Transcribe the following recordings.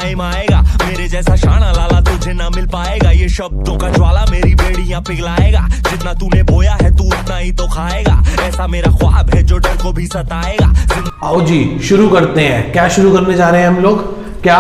Time आएगा मेरे जैसा शाना लाला तुझे ना मिल पाएगा। ये शब्दों का ज्वाला मेरी बेड़ियां पिघलाएगा, जितना तूने बोया है तू उतना ही तो खाएगा। ऐसा मेरा ख्वाब है जो डर को भी सताएगा। आओ जी शुरू करते हैं। क्या शुरू करने जा रहे हैं हम लोग? क्या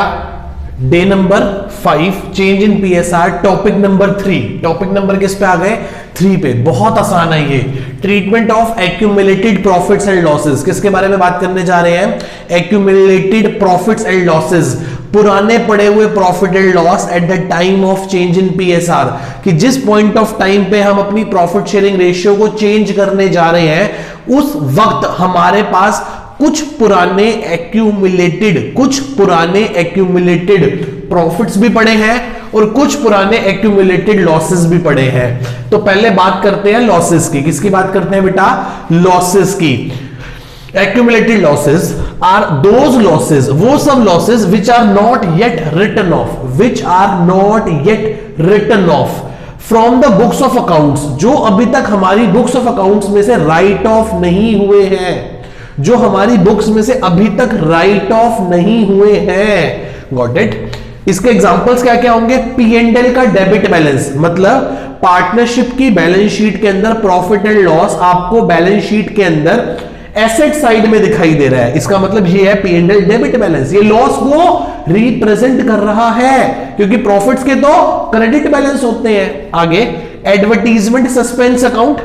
day number 5 change in PSR topic number 3। Topic number किस पे आ गए? 3 पे। बहुत आसान है ये। Treatment of accumulated profits and losses. किसके बारे में बात करने जा रहे हैं? एक्यूमुलेटेड प्रॉफिट्स एंड लॉसेस, पुराने पड़े हुए profit and loss at the time of change in PSR, कि जिस पॉइंट ऑफ टाइम पे हम अपनी प्रॉफिट शेयरिंग रेशियो को चेंज करने जा रहे हैं उस वक्त हमारे पास कुछ पुराने एक्यूमुलेटेड प्रॉफिट्स भी पड़े हैं और कुछ पुराने एक्यूमुलेटेड लॉसेस भी पड़े हैं। तो पहले बात करते हैं लॉसेस की। किसकी बात करते हैं बेटा? लॉसेस की। Accumulated losses are those losses, वो सब losses which are not yet written off from the books of accounts, जो अभी तक हमारी बुक्स ऑफ अकाउंट्स में से राइट ऑफ नहीं हुए हैं, जो हमारी बुक्स में से अभी तक राइट ऑफ नहीं हुए हैं। Got it? इसके एग्जांपल्स क्या क्या होंगे? P&L का डेबिट बैलेंस, मतलब पार्टनरशिप की बैलेंस शीट के अंदर प्रॉफिट एंड लॉस आपको बैलेंस शीट के अंदर एसेट साइड में दिखाई दे रहा है, इसका मतलब ये है P&L डेबिट बैलेंस। ये लॉस को रिप्रेजेंट कर रहा है क्योंकि प्रॉफिट्स के तो क्रेडिट बैलेंस होते हैं। आगे advertisement suspense account,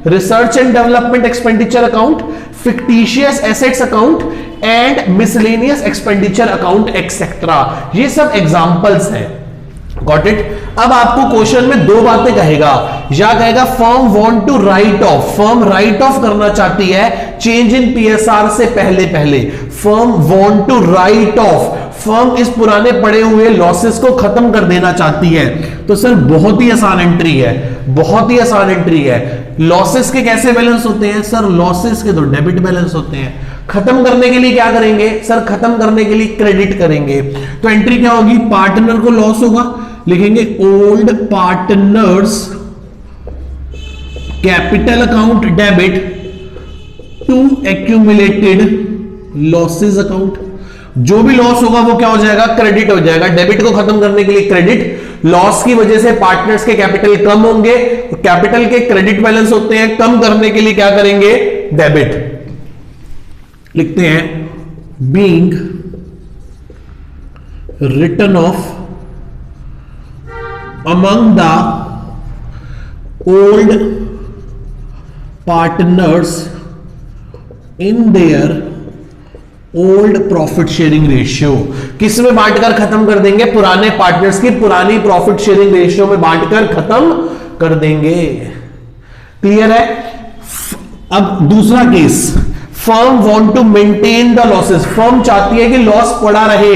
research and development expenditure account, fictitious assets account and miscellaneous expenditure account etcetera, ये सब एग्जांपल्स हैं। Got it? अब आपको क्वेश्चन में दो बातें कहेगा, या कहेगा firm want to write off, firm write off करना चाहती है चेंज इन पीएसआर से पहले firm want to write off, firm इस पुराने पड़े हुए लॉसेस को खत्म कर देना चाहती है। तो सर बहुत ही आसान एंट्री है, बहुत ही आसान एंट्री है। लॉसेस के कैसे बैलेंस होते हैं? सर लॉसेस के तो डेबिट बैलेंस होते हैं। खत्म करने के लिए क्या करेंगे? सर खत्म करने के लिए क्रेडिट करेंगे। तो एंट्री क्या होगी? पार्टनर को लॉस होगा, लिखेंगे old partners capital account debit to accumulated losses account. जो भी लॉस होगा वो क्या हो जाएगा? क्रेडिट हो जाएगा। डेबिट को खत्म करने के लिए क्रेडिट, लॉस की वजह से पार्टनर्स के कैपिटल कम होंगे, कैपिटल के क्रेडिट बैलेंस होते हैं, कम करने के लिए क्या करेंगे? डेबिट। लिखते हैं being return of among the old partners in their old profit sharing ratio। किस में बांटकर खत्म कर देंगे? पुराने पार्टनर्स की पुरानी प्रॉफिट शेयरिंग रेशियो में बांटकर खत्म कर देंगे। क्लियर है? अब दूसरा case, firm want to maintain the losses, firm चाहती है कि लॉस पड़ा रहे।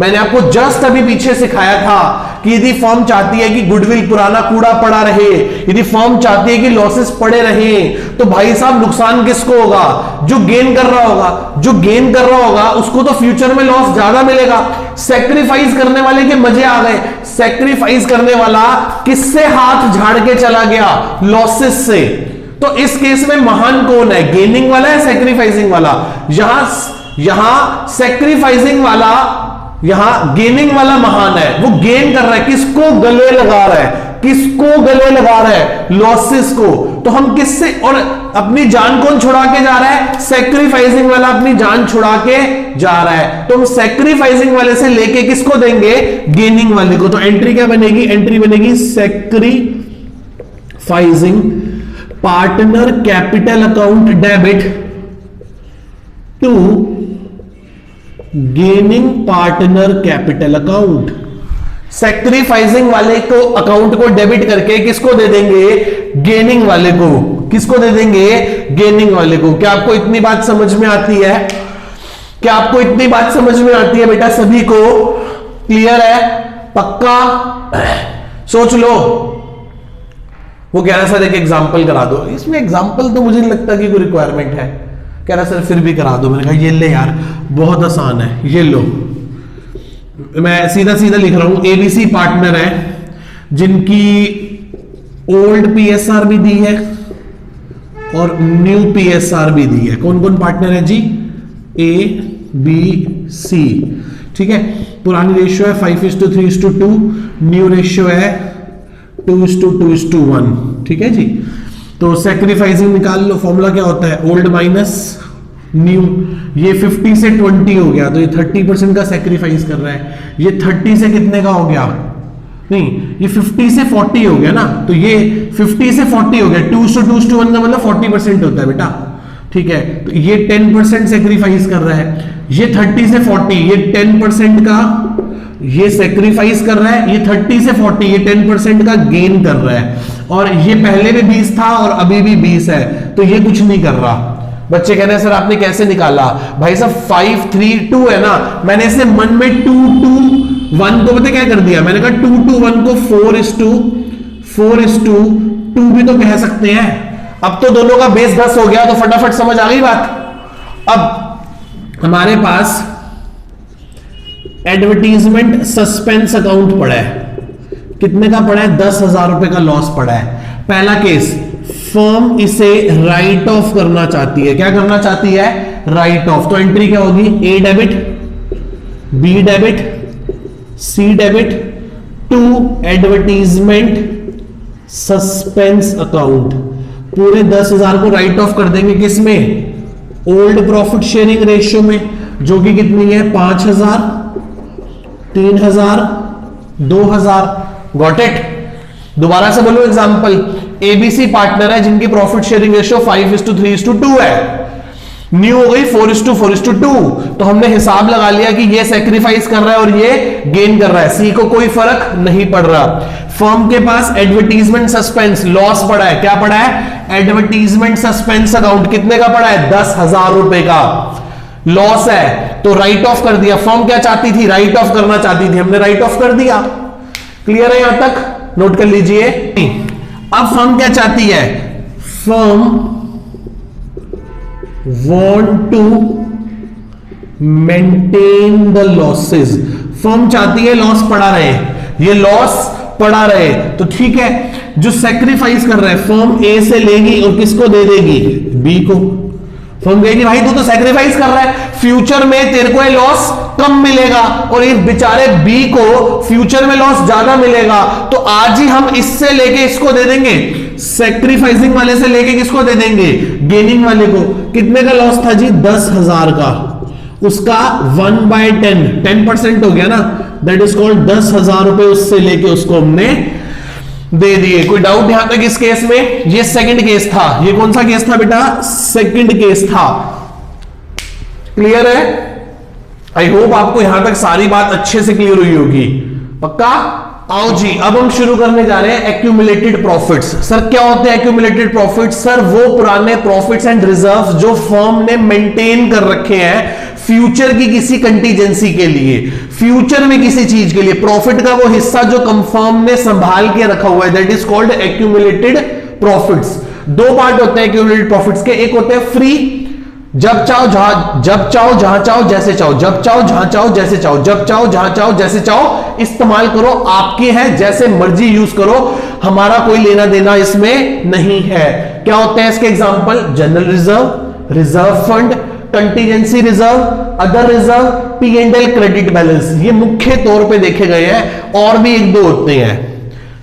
मैंने आपको जस्ट अभी पीछे सिखाया था कि यदि फर्म चाहती है कि गुडविल पुराना कूड़ा पड़ा रहे, यदि फर्म चाहती है कि लॉसेस पड़े रहे, तो भाई साहब नुकसान किसको होगा? जो गेन कर रहा होगा। जो गेन कर रहा होगा उसको तो फ्यूचर में लॉस ज्यादा मिलेगा। सैक्रिफाइस करने वाले के मजे आ गए। सैक्रिफाइस करने वाला किससे हाथ झाड़ के चला गया? लॉसेस से। तो इस केस में महान कौन है? गेनिंग वाला है सैक्रिफाइसिंग वाला? यहां सैक्रिफाइसिंग वाला, यहां गेनिंग वाला महान है। वो गेन कर रहा है, किसको गले लगा रहा है? किसको गले लगा रहा है? लॉसेस को। तो हम किससे, और अपनी जान कौन छुड़ा के जा रहा है? सैक्रिफाइसिंग वाला अपनी जान छुड़ा के जा रहा है। तो हम सैक्रिफाइसिंग वाले से लेके किसको देंगे? गेनिंग वाले को। तो एंट्री क्या बनेगी? एंट्री बनेगी sacrificing partner capital account debit to gaining partner capital account. Sacrificing वाले को अकाउंट को डेबिट करके किसको दे देंगे? गेनिंग वाले को। किसको दे देंगे? गेनिंग वाले को। क्या आपको इतनी बात समझ में आती है? क्या आपको इतनी बात समझ में आती है बेटा? सभी को क्लियर है? पक्का? सोच लो। वो कह रहा सर एक एग्जाम्पल करा दो। इसमें एग्जाम्पल तो मुझे नहीं लगता कि कोई रिक्वायरमेंट है। कह रहा सर फिर भी करा दो। मैंने कहा ये ले यार बहुत आसान है, ये लो। मैं सीधा सीधा लिख रहा हूं। एबीसी पार्टनर है जिनकी ओल्ड पीएसआर भी दी है और न्यू पीएसआर भी दी है। कौन कौन पार्टनर है जी? ए बी सी। ठीक है, पुरानी रेशियो है 5:3:2, न्यू रेशियो है 2:2:1। ठीक है जी, तो सैक्रिफाइसिंग निकाल लो, फॉर्मूला क्या होता है, ओल्ड माइनस न्यू। ये 50 से 20 हो गया, तो ये 30% का सैक्रिफाइस कर रहा है। ये 30 से कितने का हो गया, नहीं ये 50 से 40 हो गया ना, तो ये 50 से 40 हो गया, 2:2:1 का मतलब 40% होता है बेटा। ठीक है, तो ये 10% सेक्रीफाइस कर रहा है। ये 30 से 40, ये 10% का ये सेक्रीफाइस कर रहा है, ये 30 से 40 ये 10% का गेन कर रहा है। और ये पहले भी 20 था और अभी भी 20 है, तो ये कुछ नहीं कर रहा। बच्चे कह रहे हैं सर आपने कैसे निकाला, भाई साहब 5:3:2 है ना, मैंने इसे मन में 2:1 को पता क्या कर दिया, मैंने कहा 2:1 को 4:2 भी तो कह सकते हैं। अब तो दोनों का बेस 10 हो गया, तो फटाफट समझ आ गई बात। अब हमारे पास एडवर्टीजमेंट सस्पेंस अकाउंट पड़ा है, कितने का पड़ा है, 10,000 रुपए का लॉस पड़ा है। पहला केस, फर्म इसे राइट ऑफ करना चाहती है। क्या करना चाहती है, राइट ऑफ। तो एंट्री क्या होगी, A debit, B debit, C debit to advertisement suspense account. पूरे 10,000 को राइट ऑफ कर देंगे किसमें, ओल्ड प्रॉफिट शेयरिंग रेशियो में, जो कि कितनी है 5,000, 3,000, 2,000। Got it. दोबारा से बोलो एग्जांपल, एबीसी पार्टनर है जिनकी प्रॉफिट शेयरिंग रेशियो 5:3:2 है, न्यू हो गई 4:4:2, तो हमने हिसाब लगा लिया कि ये सैक्रिफाइस कर रहा है और ये गेन कर रहा है, सी को कोई फर्क नहीं पड़ रहा। फर्म के पास एडवर्टीजमेंट सस्पेंस लॉस पड़ा है, क्या पड़ा है, एडवर्टीजमेंट सस्पेंस अकाउंट, कितने का पड़ा है, 10,000 रुपए का लॉस है, तो राइट ऑफ कर दिया। फर्म क्या चाहती थी, राइट ऑफ करना चाहती थी, हमने राइट ऑफ कर दिया। क्लियर है यहां तक, नोट कर लीजिए। अब फर्म क्या चाहती है, firm want to maintain the losses. Firm चाहती है लॉस पड़ा रहे, ये लॉस पड़ा रहे, तो ठीक है, जो सैक्रिफाइस कर रहा है फर्म ए से लेगी और किसको दे देगी, बी को। फर्म कहेगी भाई तू तो सैक्रिफाइस कर रहा है, फ्यूचर में तेरे को ये लॉस कम मिलेगा और इस बेचारे बी को फ्यूचर में लॉस ज्यादा मिलेगा, तो आज ही हम इससे लेके इसको दे देंगे, सैक्रिफाइसिंग वाले से लेके किसको दे देंगे, गेनिंग वाले को। कितने का लॉस था जी, 10,000 का, उसका 1/10 10% हो गया ना, दैट इज कॉल्ड 10,000 रुपए उससे लेके उसको हमने दे दिए। कोई डाउट यहां तक इस केस में, ये सेकंड केस था। ये कौन सा केस था बेटा, सेकंड केस था। क्लियर है, आई होप आपको यहां तक सारी बात अच्छे से क्लियर हुई होगी, पक्का। आओ जी, अब हम शुरू करने जा रहे हैं एक्यूमुलेटेड प्रॉफिट्स। सर क्या होते हैं एक्यूमुलेटेड प्रॉफिट्स, सर वो पुराने प्रॉफिट्स एंड रिजर्व्स जो फर्म ने मेंटेन कर रखे हैं फ्यूचर की किसी कंटीजेंसी के लिए, फ्यूचर में किसी चीज के लिए, प्रॉफिट का वो हिस्सा जो फर्म ने संभाल के रखा हुआ है, that is called accumulated profits. दो पार्ट होते हैं एक्यूमुलेटेड प्रॉफिट्स के, एक होते हैं फ्री, जब चाहो जहां चाहो जैसे चाहो, जब चाहो जहां चाहो जैसे चाहो, जब चाहो जहां चाहो जैसे चाहो इस्तेमाल करो, आपके हैं, जैसे मर्जी यूज करो, हमारा कोई लेना देना इसमें नहीं है। क्या होते हैं इसके example, general reserve, reserve fund, contingency reserve, other reserve, P&L credit balance, ये मुख्य तौर पे देखे गए हैं। और भी एक दो होते हैं,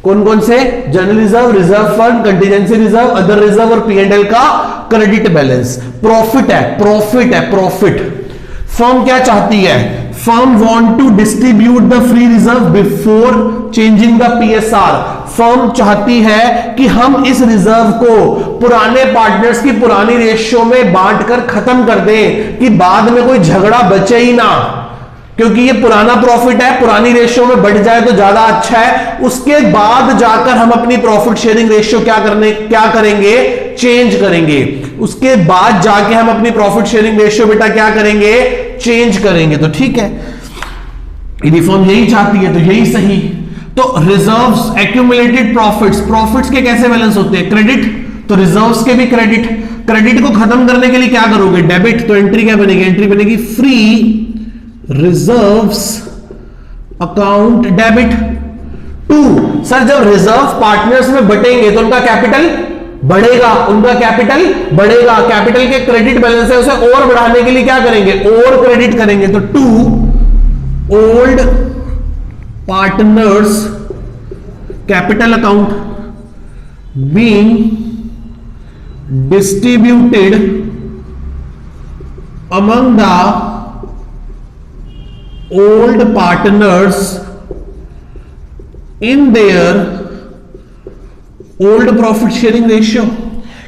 कौन कौन से, general reserve, reserve fund, contingency reserve, other reserve और P&L का क्रेडिट बैलेंस। प्रॉफिट है, प्रॉफिट है, प्रॉफिट। फर्म क्या चाहती है, firm want to distribute the free reserve before changing the PSR। Firm चाहती है कि हम इस रिजर्व को पुराने पार्टनर्स की पुरानी रेशियो में बांटकर खत्म कर दें कि बाद में कोई झगड़ा बचे ही ना, क्योंकि ये पुराना प्रॉफिट है, पुरानी रेशियो में बढ़ जाए तो ज्यादा अच्छा है। उसके बाद जाकर हम अपनी प्रॉफिट शेयरिंग रेशियो क्या करेंगे, चेंज करेंगे। उसके बाद जाके हम अपनी प्रॉफिट शेयरिंग रेशियो बेटा क्या करेंगे, चेंज करेंगे। तो ठीक है, यदि फर्म यही चाहती है तो यही सही। तो रिजर्व्स, एक्यूमुलेटेड प्रॉफिट्स, प्रॉफिट्स के कैसे बैलेंस होते हैं, क्रेडिट, तो रिजर्व्स के भी क्रेडिट। क्रेडिट को खत्म करने के लिए क्या करोगे, डेबिट, तो एंट्री क्या बनेगी, एंट्री बनेगी free reserves account debit to. Sir जब रिजर्व पार्टनर्स में बटेंगे तो उनका कैपिटल बढ़ेगा, उनका कैपिटल बढ़ेगा, कैपिटल के क्रेडिट बैलेंस है उसे और बढ़ाने के लिए क्या करेंगे, और क्रेडिट करेंगे, तो to old partners capital account being distributed among the old partners in their old profit sharing ratio.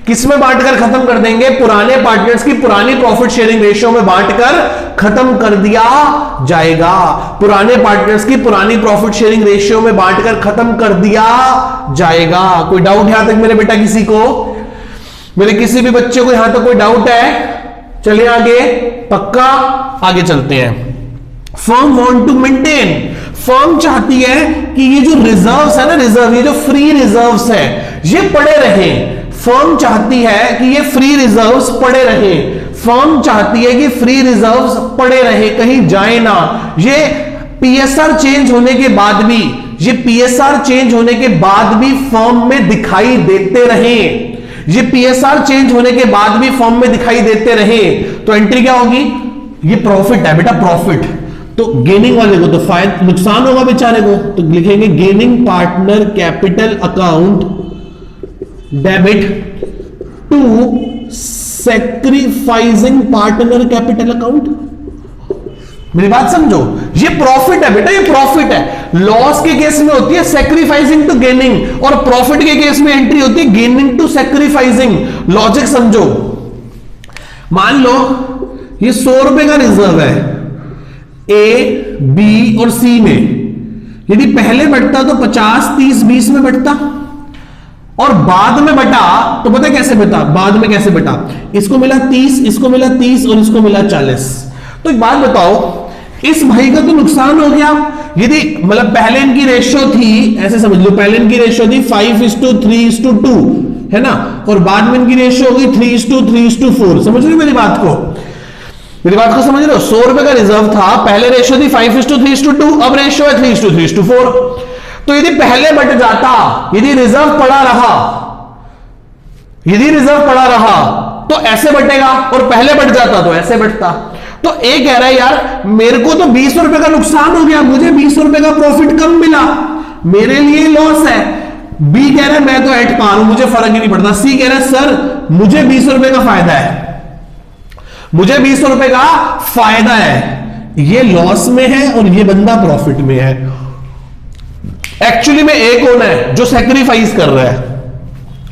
किसमें बांटकर खत्म कर देंगे? पुराने पार्टनर्स की पुरानी प्रॉफिट शेयरिंग रेशियो में बांटकर खत्म कर दिया जाएगा। पुराने पार्टनर्स की पुरानी प्रॉफिट शेयरिंग रेशियो में बांटकर खत्म कर दिया जाएगा। कोई डाउट यहां तक मेरे बेटा किसी को? मेरे किसी भी बच्चे को यहां तक कोई डाउट है? चलिए आगे, पक्का आगे चलते हैं। Firm want to maintain, firm चाहती है कि ये जो रिजर्व्स है ना, रिजर्व, ये जो फ्री रिजर्व्स है ये पड़े रहें। फर्म चाहती है कि ये फ्री रिजर्व्स पड़े रहें। फर्म चाहती है कि फ्री रिजर्व्स पड़े रहे, कहीं जाए ना। ये पीएसआर चेंज होने के बाद भी, ये पीएसआर चेंज होने के बाद भी फर्म में दिखाई देते रहे। ये पीएसआर चेंज होने के बाद भी फर्म में दिखाई देते रहे तो एंट्री क्या होगी? ये प्रॉफिट है बेटा, प्रॉफिट। तो गेनिंग वाले को तो फायदा, नुकसान होगा बेचारे को, तो लिखेंगे gaining partner capital account debit to sacrificing partner capital account. मेरी बात समझो, ये प्रॉफिट है बेटा, ये प्रॉफिट है। लॉस के केस में होती है सैक्रिफाइसिंग टू गेनिंग, और प्रॉफिट के केस में एंट्री होती है गेनिंग टू सैक्रिफाइसिंग। लॉजिक समझो, मान लो ये 100 रुपए का रिजर्व है ए, बी और सी में। यदि पहले बटता तो 50, 30, 20 में बटता, और बाद में बटा तो पता कैसे बटा? बाद में कैसे बटा? इसको मिला 30, इसको मिला 30 और इसको मिला 40। तो एक बात बताओ, इस भाई का तो नुकसान हो गया। यदि मतलब पहले इनकी रेशियो थी, ऐसे समझ लो, पहले इनकी रेशियो थी 5:3:2 है ना, और बाद में इनकी रेशियो होगी 3:3:4। समझ रहे हो मेरी बात को? मेरी बात को समझ रहे हो? 100 रुपए का रिजर्व था, पहले रेशियो थी 5:3:2, अब रेशियो है 3:3:4। तो यदि पहले बट जाता, यदि रिजर्व पड़ा रहा, यदि रिजर्व पड़ा रहा तो ऐसे बटेगा, और पहले बट जाता तो ऐसे बटता। तो ए कह रहा है यार मेरे को तो 20 रुपए का नुकसान हो गया, मुझे 20 रुपए का प्रॉफिट कम मिला, मेरे लिए लॉस है। बी कह रहा है मैं तो एट पार हूं, मुझे फर्क ही नहीं पड़ता। सी कह रहा है सर मुझे 20 रुपए का फायदा है, मुझे 20 रुपए का फायदा है। ये लॉस में है और ये बंदा प्रॉफिट में है। एक्चुअली में ए कौन है? जो सैक्रिफाइस कर रहा है,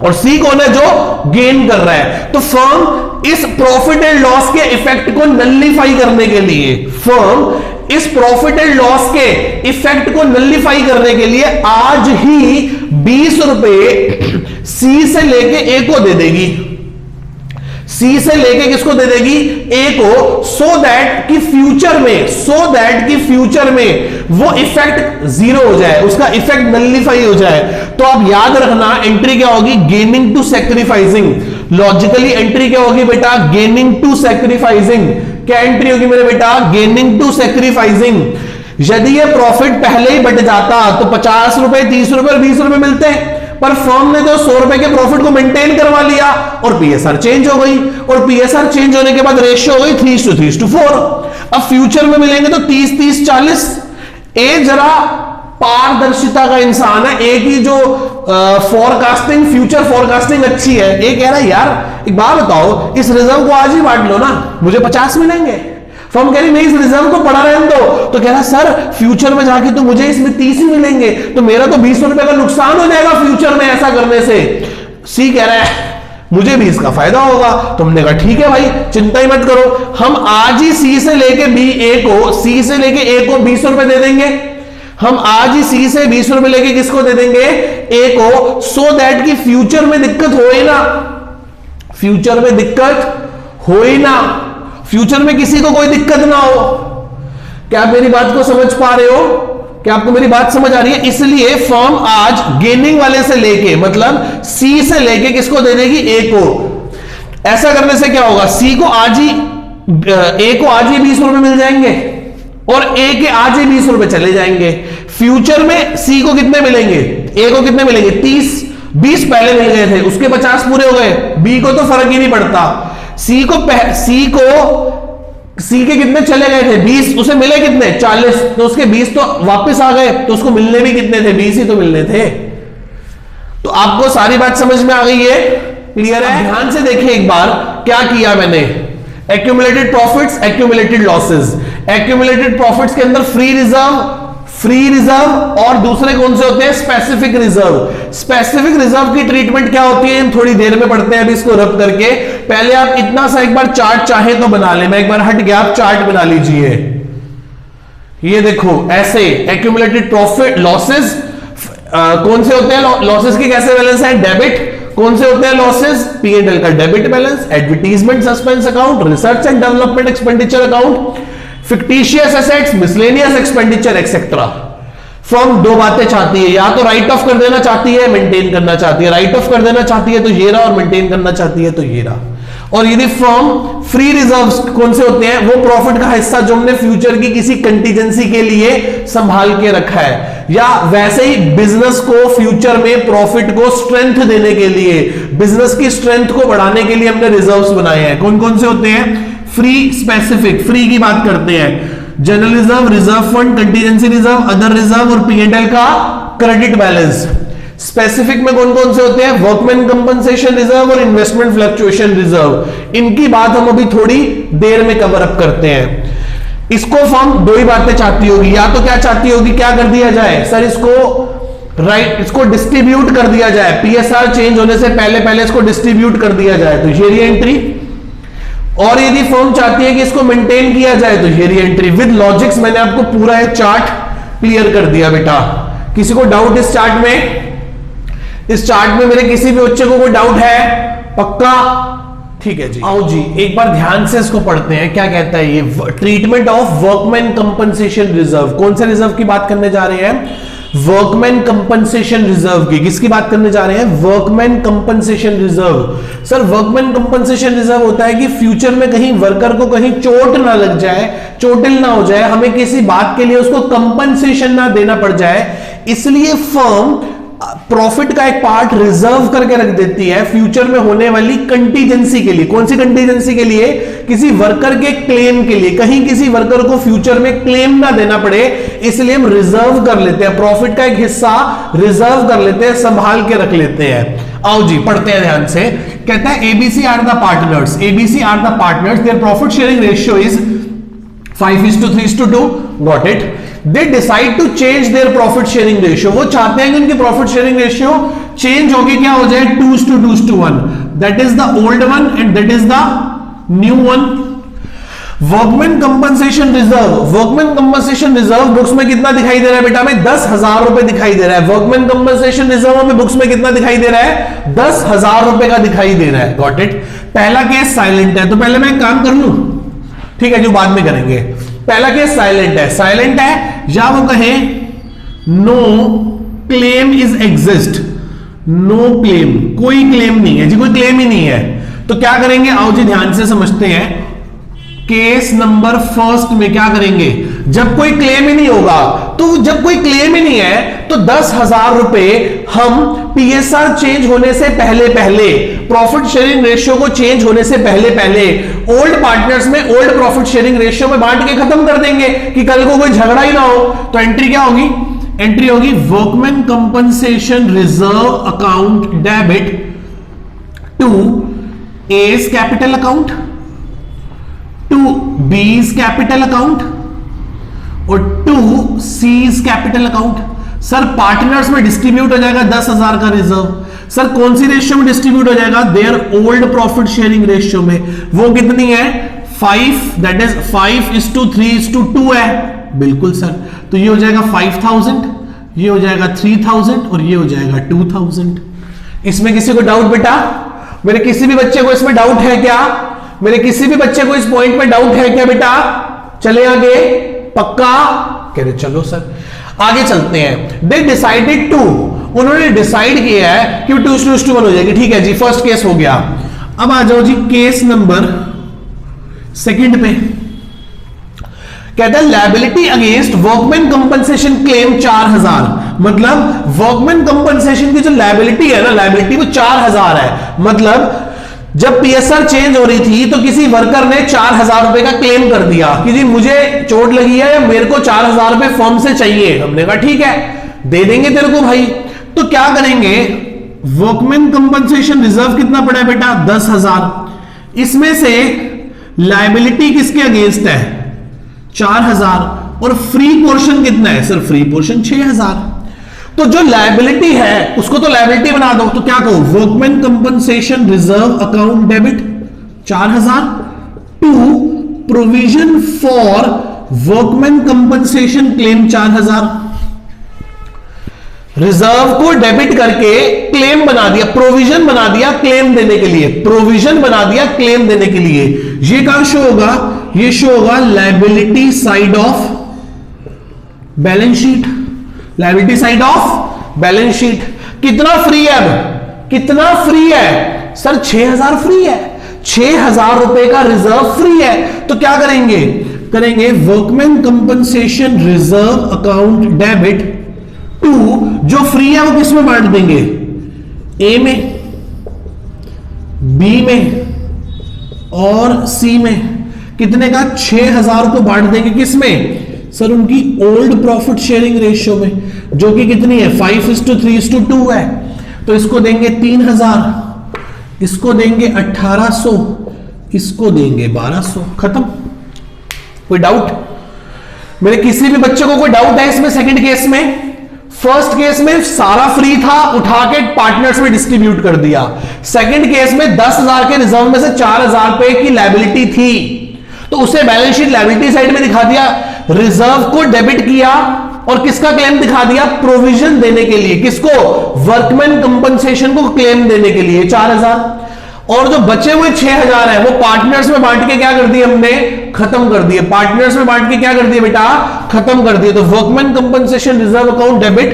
और सी कौन है? जो गेन कर रहा है। तो फर्म इस प्रॉफिट एंड लॉस के इफेक्ट को नलिफाई करने के लिए, फर्म इस प्रॉफिट एंड लॉस के इफेक्ट को नलिफाई करने के लिए आज ही 20 रुपए सी से लेके ए को दे देगी। सी से लेके किसको दे देगी? ए को, सो दैट कि फ्यूचर में वो इफेक्ट जीरो हो जाए, उसका इफेक्ट नलिफाई हो जाए। तो आप याद रखना एंट्री क्या होगी? Gaining to sacrificing. Logically entry क्या होगी बेटा? Gaining to sacrificing. क्या एंट्री होगी मेरे बेटा? Gaining to sacrificing. यदि ये प्रॉफिट पहले ही बट जाता तो 50 रुपए, 30 रुपए और 20 रुपए मिलते, पर फर्म ने तो 100 रुपए के प्रॉफिट को मेंटेन करवा लिया और पीएसआर चेंज हो गई, और पीएसआर चेंज होने के बाद रेशियो हो गई 3:3:4। अब फ्यूचर में मिलेंगे तो 30-30-40। ए जरा पारदर्शिता का इंसान है, ए की जो फोरकास्टिंग, फ्यूचर फोरकास्टिंग अच्छी है। ए कह रहा है यार एक बात बताओ, इस रिजर्व को आज ही बांट लो ना, मुझे 50 मिलेंगे। फर्म कह रही नहीं, इस रिजर्व को पड़ा रहने दो। तो कह रहा सर फ्यूचर में जाके तो मुझे इसमें 30 ही मिलेंगे, तो मेरा तो 20 रुपए का नुकसान हो जाएगा फ्यूचर में ऐसा करने से। सी कह रहा है मुझे भी इसका फायदा होगा। तुमने कहा ठीक है भाई, चिंता ही मत करो, हम आज ही सी से लेके बी ए को, सी से लेके ए को 20 रुपए दे देंगे। हम आज ही सी से 20 रुपए लेके किसको दे देंगे? ए को, सो दैट कि फ्यूचर में दिक्कत हो ही ना, फ्यूचर में दिक्कत हो ही ना, फ्यूचर में किसी को कोई दिक्कत ना हो। क्या आप मेरी बात को समझ पा रहे हो? क्या आपको मेरी बात समझ आ रही है? इसलिए फर्म आज गेनिंग वाले से लेके, मतलब सी से लेके किसको दे देगी? ए को। ऐसा करने से क्या होगा? सी को आज ही, ए को आज ही 20 रुपए मिल जाएंगे और ए के आज ही 20 रुपए चले जाएंगे। फ्यूचर में सी को कितने मिलेंगे? ए को कितने मिलेंगे? 30। 20 पहले मिल गए थे, उसके 50 पूरे हो गए। बी को तो फर्क ही नहीं पड़ता। सी को सी के कितने चले गए थे 20, उसे मिले कितने 40, तो उसके 20 तो वापस आ गए, तो उसको मिलने भी कितने थे 20 ही तो मिलने थे। तो आपको सारी बात समझ में आ गई है, क्लियर है? ध्यान से देखिए एक बार क्या किया मैंने, accumulated profits, accumulated losses. Accumulated profits के अंदर फ्री रिजर्व और दूसरे कौन से होते हैं, स्पेसिफिक रिजर्व। स्पेसिफिक रिजर्व की ट्रीटमेंट क्या होती है हम थोड़ी देर में पढ़ते हैं, अभी इसको रब करके। पहले आप इतना सा एक बार चार्ट चाहे तो बना ले, मैं एक बार हट गया, आप चार्ट बना लीजिए। ये देखो ऐसे एक्यूमुलेटेड प्रॉफिट लॉसेस कौन से होते हैं, लॉसेस के कैसे बैलेंस है, डेबिट। कौन से होते हैं लॉसेस, P&L का debit balance, advertisement suspense account, research and development expenditure account, fictitious assets, miscellaneous expenditure etcetera. Firm दो बातें चाहती है, या तो राइट ऑफ कर देना चाहती है, मेंटेन करना चाहती है। राइट ऑफ कर देना चाहती है तो ये रहा, और मेंटेन करना चाहती है तो ये रहा। और यदि फर्म फ्री रिजर्व्स कौन से होते हैं, वो प्रॉफिट का हिस्सा जो हमने फ्यूचर की किसी कंटीजेंसी के लिए संभाल के रखा है, या वैसे ही बिजनेस को फ्यूचर में प्रॉफिट को स्ट्रेंथ देने के लिए, बिजनेस की स्ट्रेंथ को बढ़ाने के लिए हमने रिजर्व्स बनाए हैं। कौन कौन से होते हैं, फ्री, स्पेसिफिक। फ्री की बात करते हैं, general reserve, reserve fund, contingency reserve, other reserve और P&L का क्रेडिट बैलेंस। स्पेसिफिक में कौन कौन से होते हैं, वर्कमैन कंपनसेशन रिजर्व और इन्वेस्टमेंट फ्लक्चुएशन रिजर्व। इनकी बात हम अभी थोड़ी देर में कवर अप करते हैं। इसको फर्म दो ही बातें चाहती होगी, या तो क्या चाहती होगी, क्या कर दिया जाए सर, इसको डिस्ट्रीब्यूट कर दिया जाए, PSR चेंज होने से पहले पहले इसको डिस्ट्रीब्यूट कर दिया जाए, तो ये री-एंट्री। और यदि फर्म चाहती है कि इसको मेंटेन किया जाए तो ये री-एंट्री विद लॉजिक्स। मैंने आपको पूरा एक चार्ट क्लियर कर दिया बेटा। किसी को डाउट इस चार्ट में, इस चार्ट में मेरे किसी भी बच्चे को कोई डाउट है, पक्का? ठीक है जी, आओ जी एक बार ध्यान से इसको पढ़ते हैं। क्या कहता है ये, treatment of workman compensation reserve. कौन से रिजर्व की बात करने जा रहे हैं, वर्कमैन कंपनसेशन रिजर्व की। किसकी बात करने जा रहे हैं, workman compensation reserve. Sir workman compensation reserve होता है कि फ्यूचर में कहीं वर्कर को कहीं चोट ना लग जाए, चोटिल ना हो जाए, हमें किसी बात के लिए उसको कंपनसेशन ना देना पड़ जाए, इसलिए फर्म प्रॉफिट का एक पार्ट रिजर्व करके रख देती है फ्यूचर में होने वाली कंटीजेंसी के लिए। कौन सी कंटीजेंसी के लिए, किसी वर्कर के क्लेम के लिए, कहीं किसी वर्कर को फ्यूचर में क्लेम ना देना पड़े, इसलिए हम रिजर्व कर लेते हैं, प्रॉफिट का एक हिस्सा रिजर्व कर लेते हैं, संभाल के रख लेते हैं। आओ जी पढ़ते हैं ध्यान से। कहता है ABC are the partners, ABC are the partners, their profit sharing ratio is 5:3:2। Got it. They decide to change their profit sharing ratio. वो चाहते हैं कि उनकी profit sharing ratio change होगी, क्या हो जाए 2:1. That is the old one and that is the new one. Workman compensation reserve. Workman compensation reserve books में कितना दिखाई दे रहा है बेटा में, 10,000 रुपए दिखाई दे रहा है। Workman compensation reserve में बुक्स में कितना दिखाई दे रहा है, 10,000 रुपए का दिखाई दे रहा है। Got it? पहला केस साइलेंट है, तो पहले मैं एक काम कर लूं, ठीक है जो बाद में करेंगे। पहला केस साइलेंट है या वो कहे no claim is exist, no claim, कोई क्लेम नहीं है जी, कोई क्लेम ही नहीं है। तो क्या करेंगे, आओ जी ध्यान से समझते हैं। केस नंबर फर्स्ट में क्या करेंगे, जब कोई क्लेम ही नहीं होगा, तो जब कोई क्लेम ही नहीं है तो 10,000 रुपए हम PSR चेंज होने से पहले पहले, प्रॉफिट शेयरिंग रेशियो को चेंज होने से पहले पहले ओल्ड पार्टनर्स में ओल्ड प्रॉफिट शेयरिंग रेशियो में बांट के खत्म कर देंगे कि कल को कोई झगड़ा ही ना हो। तो एंट्री क्या होगी, एंट्री होगी workman compensation reserve account debit to A's capital account, to B's capital account और to C's capital account. Sir partners में डिस्ट्रीब्यूट हो जाएगा 10,000 का रिजर्व। सर कौन सी रेशियो में डिस्ट्रीब्यूट हो जाएगा, there old profit sharing ratio में। वो कितनी है 5, दैट इज 5:3:2 है। बिल्कुल सर, तो ये हो जाएगा 5,000, ये हो जाएगा 3,000 और ये हो जाएगा 2,000। इसमें किसी को डाउट बेटा, मेरे किसी भी बच्चे को इसमें डाउट है क्या, मेरे किसी भी बच्चे को इस पॉइंट में डाउट है क्या बेटा? चले आगे, पक्का कह रहे, चलो सर आगे चलते हैं। दे डिसाइडेड टू, उन्होंने डिसाइड किया है कि 2:1 हो जाएगी। ठीक है जी, फर्स्ट केस हो गया। अब आ जाओ जी केस नंबर सेकंड पे। कहता है liability against workman compensation claim 4,000, मतलब वर्कमैन कंपनसेशन की जो लायबिलिटी है ना, लायबिलिटी वो 4,000 है। मतलब जब पीएसआर चेंज हो रही थी तो किसी वर्कर ने 4,000 रुपए का क्लेम कर दिया कि जी मुझे चोट लगी है या मेरे को 4,000 रुपए फर्म से चाहिए। हमने कहा ठीक है दे देंगे तेरे को भाई। तो क्या करेंगे, वर्कमैन कंपनसेशन रिजर्व कितना पड़ा है बेटा 10,000, इसमें से लायबिलिटी किसके अगेंस्ट है 4,000 और फ्री पोर्शन कितना है सर, फ्री पोर्शन 6,000। तो जो लायबिलिटी है उसको तो लायबिलिटी बना दो, तो क्या कहो workman compensation reserve account debit 4,000 to provision for workman compensation claim 4,000। Reserve को डेबिट करके क्लेम बना दिया, प्रोविजन बना दिया क्लेम देने के लिए, प्रोविजन बना दिया क्लेम देने के लिए। ये कहां शो होगा, ये शो होगा liability side of balance sheet, liability side of balance sheet. कितना फ्री है, अब कितना फ्री है सर 6,000 फ्री है, 6,000 रुपए का रिजर्व फ्री है। तो क्या करेंगे, करेंगे workman compensation reserve account debit to, जो फ्री है वो किस में बांट देंगे, ए में, बी में और सी में। कितने का 6,000 को बांट देंगे किस में सर, उनकी ओल्ड प्रॉफिट शेयरिंग रेशियो में, जो कि कितनी है 5:3:2 है। तो इसको देंगे 3,000, इसको देंगे 1,800, इसको देंगे 1,200, खत्म। कोई डाउट, मेरे किसी भी बच्चे को कोई डाउट है इसमें? सेकंड केस में, फर्स्ट केस में सारा फ्री था, उठा के पार्टनर्स में डिस्ट्रीब्यूट कर दिया। सेकंड केस में 10,000 के रिजर्व में से 4,000 रुपए की लायबिलिटी थी, तो उसे बैलेंस शीट लायबिलिटी साइड में दिखा दिया, रिजर्व को डेबिट किया और किसका क्लेम दिखा दिया, प्रोविजन देने के लिए। किसको, वर्कमैन कंपनसेशन को क्लेम देने के लिए 4,000। और जो बचे हुए 6,000 है वो पार्टनर्स में बांट के क्या कर दिए हमने, खत्म कर दिए। पार्टनर्स में बांट के क्या कर दिए बेटा, खत्म कर दिए। तो workman compensation reserve account debit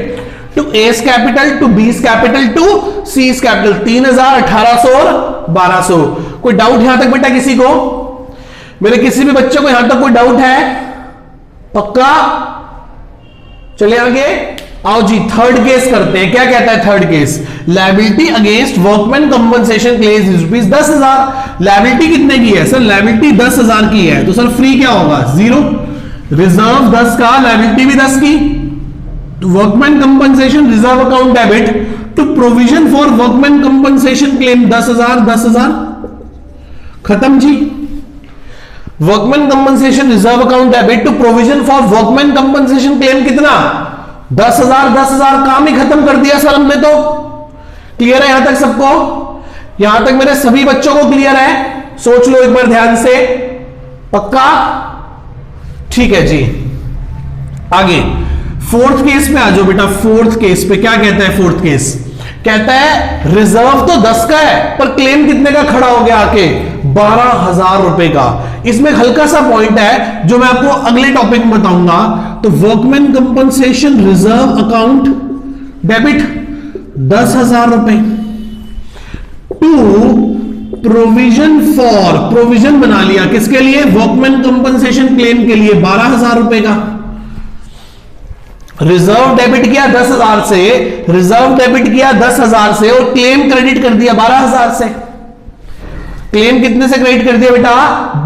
to A's capital to B's capital to C's capital 3,000, 1,800 और 1,200। कोई डाउट यहां तक बेटा किसी को, मेरे किसी भी बच्चे को यहां तक कोई डाउट है? पक्का, चले आगे, आओ जी थर्ड केस करते हैं। क्या कहता है third case, liability against workman compensation claim rupees 10,000। Liability कितने की है सर, लायबिलिटी 10,000 की है, तो सर फ्री क्या होगा 0, रिजर्व 10 का, लायबिलिटी भी 10 की। Workman compensation reserve account debit to provision for workman compensation claim 10,000, 10,000 खत्म जी। Workman compensation reserve account debit to provision for workman compensation claim कितना 10,000, 10,000 काम ही खत्म कर दिया सर हमने। तो क्लियर है यहां तक सबको, यहां तक मेरे सभी बच्चों को क्लियर है? सोच लो एक बार ध्यान से, पक्का, ठीक है जी। आगे फोर्थ केस पे आ जाओ बेटा। फोर्थ केस पे क्या कहता है, फोर्थ केस कहता है रिजर्व तो 10 का है पर क्लेम कितने का खड़ा हो गया आके 12,000 रुपए का। इसमें हल्का सा पॉइंट है जो मैं आपको अगले टॉपिक में बताऊंगा। तो workman compensation reserve account debit 10,000 रुपए टू प्रोविजन फॉर, प्रोविजन बना लिया किसके लिए, वर्कमैन कंपनसेशन क्लेम के लिए 12,000 रुपए का। रिजर्व डेबिट किया 10,000 से, रिजर्व डेबिट किया 10,000 से और क्लेम क्रेडिट कर दिया 12,000 से। क्लेम कितने से क्रेडिट कर दिया बेटा,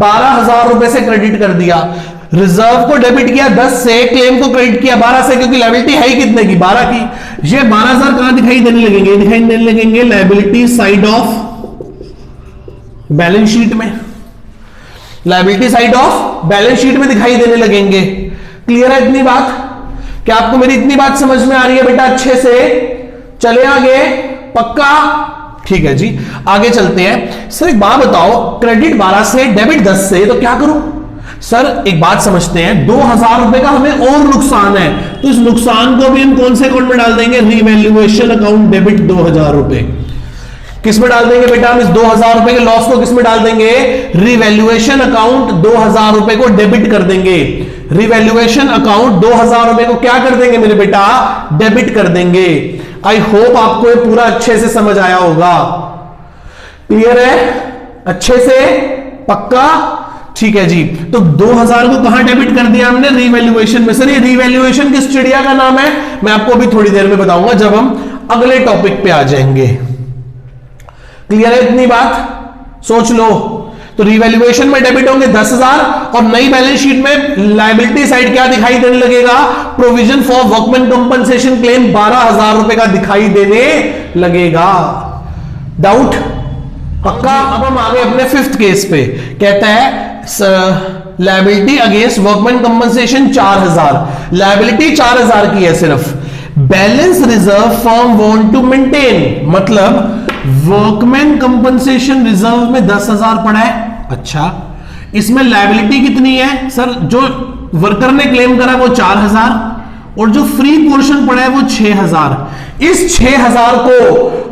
12,000 रुपए से क्रेडिट कर दिया। रिजर्व को डेबिट किया 10 से, क्लेम को क्रेडिट किया 12 से, क्योंकि लायबिलिटी है ही कितने की 12 की। ये 12,000 कहां दिखाई देने लगेंगे, दिखाई देने लगेंगे liability side of balance sheet में, liability side of balance sheet में दिखाई देने लगेंगे। क्लियर है इतनी बात? क्या आपको मेरी इतनी बात समझ में आ रही है बेटा अच्छे से? चले आगे, पक्का, ठीक है जी। आगे चलते हैं। सर एक बात बताओ, क्रेडिट 12 से डेबिट 10 से, तो क्या करूं? सर एक बात समझते हैं, 2,000 रुपए का हमें और नुकसान है, तो इस नुकसान को भी हम कौन से अकाउंट में डाल देंगे, रिवैल्यूएशन अकाउंट डेबिट 2,000 रुपए। किस में डाल देंगे बेटा हम इस 2,000 रुपए के लॉस को, किस में डाल देंगे, रिवैल्यूएशन अकाउंट 2,000 रुपए को डेबिट कर देंगे। रिवैल्यूएशन अकाउंट 2,000 रुपए को क्या कर देंगे मेरे बेटा, डेबिट कर देंगे। आई होप आपको ये पूरा अच्छे से समझ आया होगा। क्लियर है अच्छे से, पक्का, ठीक है जी। तो 2,000 को कहां डेबिट कर दिया हमने, रिवैल्यूएशन में। सर ये रिवैल्यूएशन किस चिड़िया का नाम है, मैं आपको अभी थोड़ी देर में बताऊंगा जब हम अगले टॉपिक पे आ जाएंगे। क्लियर है इतनी बात? सोच लो। तो रिवैल्यूएशन में डेबिट होंगे 10,000 और नई बैलेंस शीट में लायबिलिटी साइड क्या दिखाई देने लगेगा, provision for workman compensation claim 12,000 रुपए का दिखाई देने लगेगा। डाउट पक्का। अब हम आगे अपने फिफ्थ केस पे, कहता है liability against workman compensation 4,000, liability 4,000 की है सिर्फ, balance reserve firm want to maintain, मतलब वर्कमैन कंपनसेशन रिजर्व में 10,000 पड़ा है। अच्छा, इसमें लायबिलिटी कितनी है सर, जो वर्कर ने क्लेम करा वो 4,000 और जो फ्री पोर्शन पड़ा है वो 6,000। इस 6,000 को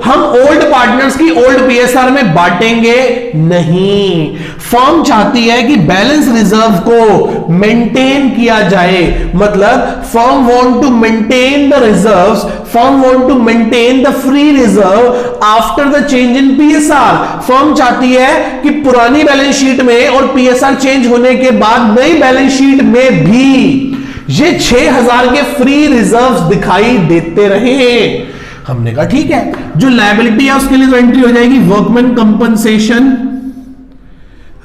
हम ओल्ड पार्टनर्स की ओल्ड पीएसआर में बांटेंगे नहीं। फर्म चाहती है कि बैलेंस रिजर्व को मेंटेन किया जाए, मतलब firm want to maintain the reserves, firm want to maintain the free reserve after the change in PSR. Firm चाहती है कि पुरानी बैलेंस शीट में और पीएसआर चेंज होने के बाद नई बैलेंस शीट में भी ये 6,000 के फ्री रिजर्व्स दिखाई देते रहे। हमने कहा ठीक है, जो लायबिलिटी है उसके लिए तो एंट्री हो जाएगी workman compensation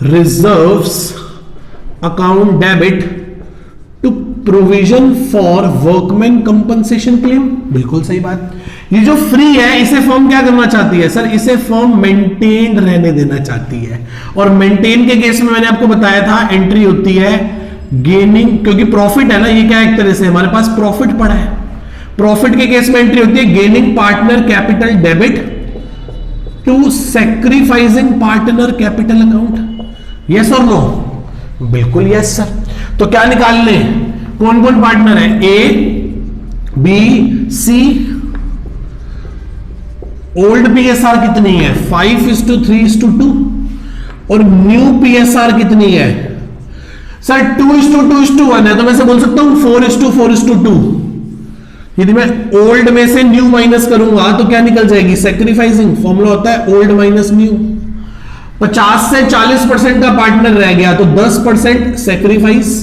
reserves account debit to provision for workman compensation claim. बिल्कुल सही बात। ये जो फ्री है इसे फर्म क्या करना चाहती है सर, इसे फर्म मेंटेन रहने देना चाहती है। और मेंटेन के केस में मैंने आपको बताया था एंट्री होती है गेनिंग, क्योंकि प्रॉफिट है ना, ये क्या एक तरह से हमारे पास प्रॉफिट पड़ा है, प्रॉफिट के केस में एंट्री होती है gaining partner capital debit to sacrificing partner capital account. Yes और नो? बिल्कुल यस सर। तो क्या निकाल लें, कौन कौन पार्टनर है, A B C. Old PSR कितनी है 5:3:2 और न्यू पीएसआर कितनी है सर 2:2:1 है, तो मैं से बोल सकता हूं 4:4:2। यदि मैं ओल्ड में से न्यू माइनस करूंगा तो क्या निकल जाएगी, सैक्रिफाइसिंग। फॉर्मूला होता है ओल्ड माइनस न्यू। 50 से 40% का पार्टनर रह गया तो 10% सैक्रिफाइस,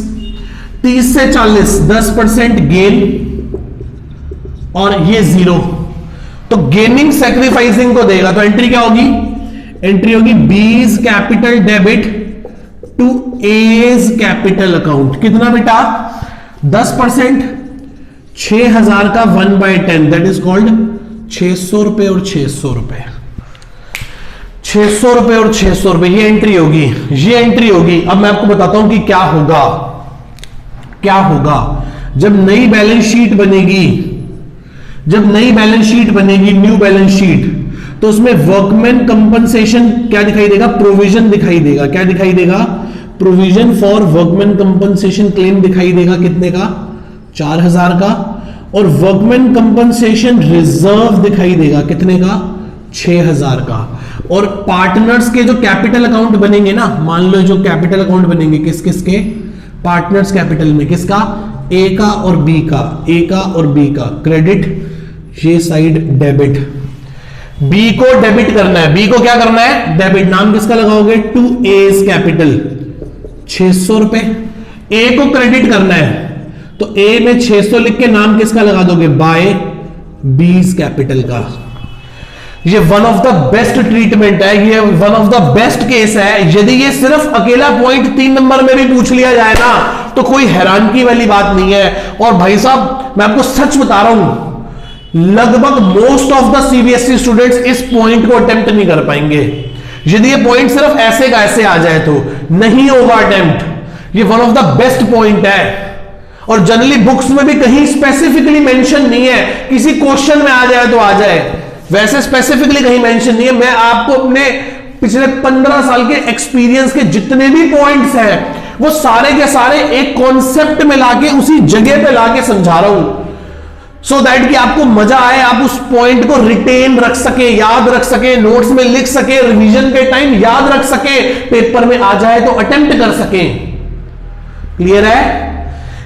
30 से 40 10% गेन और ये 0, तो गेनिंग सैक्रिफाइसिंग को देगा। तो एंट्री क्या होगी, एंट्री होगी B's capital debit to A's capital account. कितना बेटा 10%, 6,000 का 1/10 दैट इज कॉल्ड 600 रुपए और 600 रुपए, 600 रुपए और 600 रुपए, ये एंट्री होगी, ये एंट्री होगी। अब मैं आपको बताता हूं कि क्या होगा, क्या होगा जब नई बैलेंस शीट बनेगी, जब नई बैलेंस शीट बनेगी, न्यू बैलेंस शीट, तो उसमें वर्कमैन कंपनसेशन क्या दिखाई देगा, प्रोविजन दिखाई देगा। क्या दिखाई देगा, provision for workman compensation claim दिखाई देगा। कितने का, 4,000 का। और वर्कमैन कंपनसेशन रिजर्व दिखाई देगा, कितने का, 6,000 का। और पार्टनर्स के जो कैपिटल अकाउंट बनेंगे ना, मान लो जो कैपिटल अकाउंट बनेंगे किस किस के, पार्टनर्स कैपिटल में किसका, ए का और बी का, ए का और बी का क्रेडिट, ये साइड डेबिट। बी को डेबिट करना है, बी को क्या करना है, डेबिट। नाम किसका लगाओगे, टू एज कैपिटल 600 रुपए। ए को क्रेडिट करना है तो ए में 600 लिख के नाम किसका लगा दोगे, बाय बीज कैपिटल का। ये one of the best treatment है, ये one of the best case है। यदि ये सिर्फ अकेला पॉइंट 3 नंबर में भी पूछ लिया जाए ना तो कोई हैरानगी वाली बात नहीं है। और भाई साहब मैं आपको सच बता रहा हूं, लगभग most of the CBSE students इस पॉइंट को अटेम्प्ट नहीं कर पाएंगे। यदि ये पॉइंट सिर्फ ऐसे का ऐसे आ जाए तो नहीं होगा अटेम्प्ट। ये one of the best point है और जनरली बुक्स में भी कहीं स्पेसिफिकली मेंशन नहीं है, किसी क्वेश्चन में आ जाए तो आ जाए, वैसे स्पेसिफिकली कहीं मेंशन नहीं है। मैं आपको अपने पिछले 15 साल के एक्सपीरियंस के जितने भी पॉइंट्स हैं वो सारे के सारे एक कॉन्सेप्ट में लाके उसी जगह पे लाके समझा रहा हूं, सो दैट कि आपको मजा आए, आप उस पॉइंट को रिटेन रख सके, याद रख सके, नोट्स में लिख सके, रिवीजन के टाइम याद रख सके, पेपर में आ जाए तो अटेम्प्ट कर सके। क्लियर है?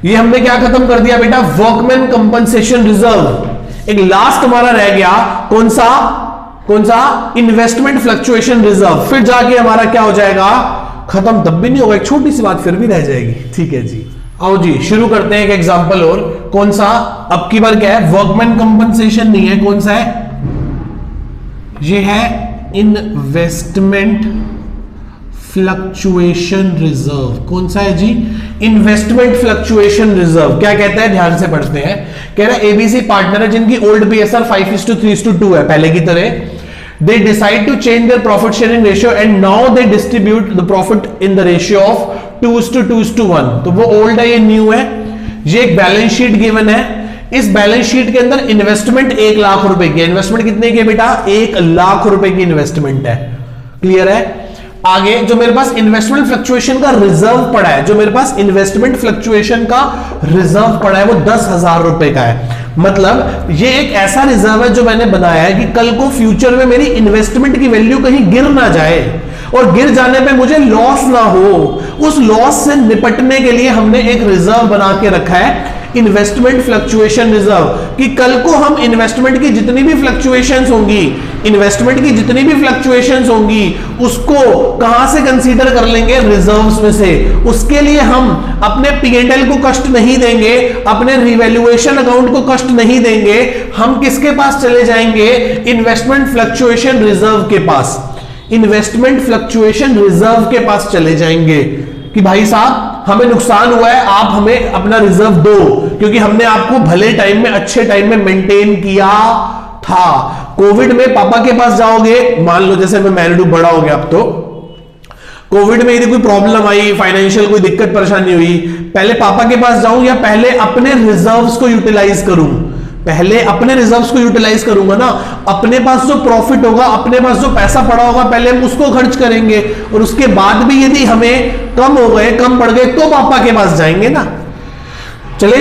ये हमने क्या खत्म कर दिया बेटा, वर्कमैन कंपनसेशन रिजर्व। एक लास्ट हमारा रह गया, कौन सा, कौन सा, इन्वेस्टमेंट फ्लक्चुएशन रिजर्व। फिर जाके हमारा क्या हो जाएगा, खत्म। तब भी नहीं होगा, एक छोटी सी बात फिर भी रह जाएगी। ठीक है जी, आओ जी शुरू करते हैं एक एग्जांपल और। कौन सा, अब की बार क्या है, वर्कमैन कंपनसेशन नहीं है, कौन सा है, ये है इन्वेस्टमेंट फ्लक्चुएशन रिजर्व। कौन सा है जी? Investment fluctuation reserve. क्या कहता है, ध्यान से पढ़ते हैं। कह रहा है एबीसी पार्टनर है जिनकी ओल्ड पीएसआर 5:3:2 है, पहले की तरह। They decide to change their profit sharing ratio and now they distribute the profit in the ratio of 2:2:1। तो वो ओल्ड है, ये न्यू है। ये एक बैलेंस शीट गिवन है। इस बैलेंस शीट के अंदर इन्वेस्टमेंट 1 लाख रुपए की है। इन्वेस्टमेंट कितने की है बेटा? 1 लाख रुपए की इन्वेस्टमेंट है। क्लियर है? आगे जो मेरे पास इन्वेस्टमेंट फ्लक्चुएशन का रिजर्व पड़ा है, जो मेरे पास इन्वेस्टमेंट फ्लक्चुएशन का रिजर्व पड़ा है, वो 10,000 रुपए का है। मतलब ये एक ऐसा रिजर्व है जो मैंने बनाया है कि कल को फ्यूचर में मेरी इन्वेस्टमेंट की वैल्यू कहीं गिर ना जाए और गिर जाने पे मुझे लॉस ना हो। उस लॉस से निपटने के लिए हमने एक रिजर्व बना के रखा है, इन्वेस्टमेंट फ्लक्चुएशन रिजर्व, कि कल को हम इन्वेस्टमेंट की जितनी भी फ्लक्चुएशंस होंगी, उसको कहां से कंसीडर कर लेंगे? रिजर्व्स में से। उसके लिए हम अपने P&L को कष्ट नहीं देंगे, अपने रिवैल्यूएशन अकाउंट को कष्ट नहीं देंगे। हम किसके पास चले जाएंगे? इन्वेस्टमेंट फ्लक्चुएशन रिजर्व के पास। इन्वेस्टमेंट फ्लक्चुएशन रिजर्व के पास चले जाएंगे कि भाई साहब हमें नुकसान हुआ है, आप हमें अपना रिजर्व दो, क्योंकि हमने आपको भले टाइम में, अच्छे टाइम में मेंटेन किया था। कोविड में पापा के पास जाओगे, मान लो जैसे मैं मैरिड हूं, बड़ा हो गया अब तो, कोविड में यदि कोई प्रॉब्लम आई, फाइनेंशियल कोई दिक्कत परेशानी हुई, पहले पापा के पास जाऊं या पहले अपने रिजर्व्स को यूटिलाइज करूं? पहले अपने रिजर्व्स को यूटिलाइज करूंगा ना। अपने पास जो प्रॉफिट होगा, अपने पास जो पैसा पड़ा होगा, पहले हम उसको खर्च करेंगे, और उसके बाद भी यदि हमें कम हो गए, कम पड़ गए, तो पापा के पास जाएंगे ना। चले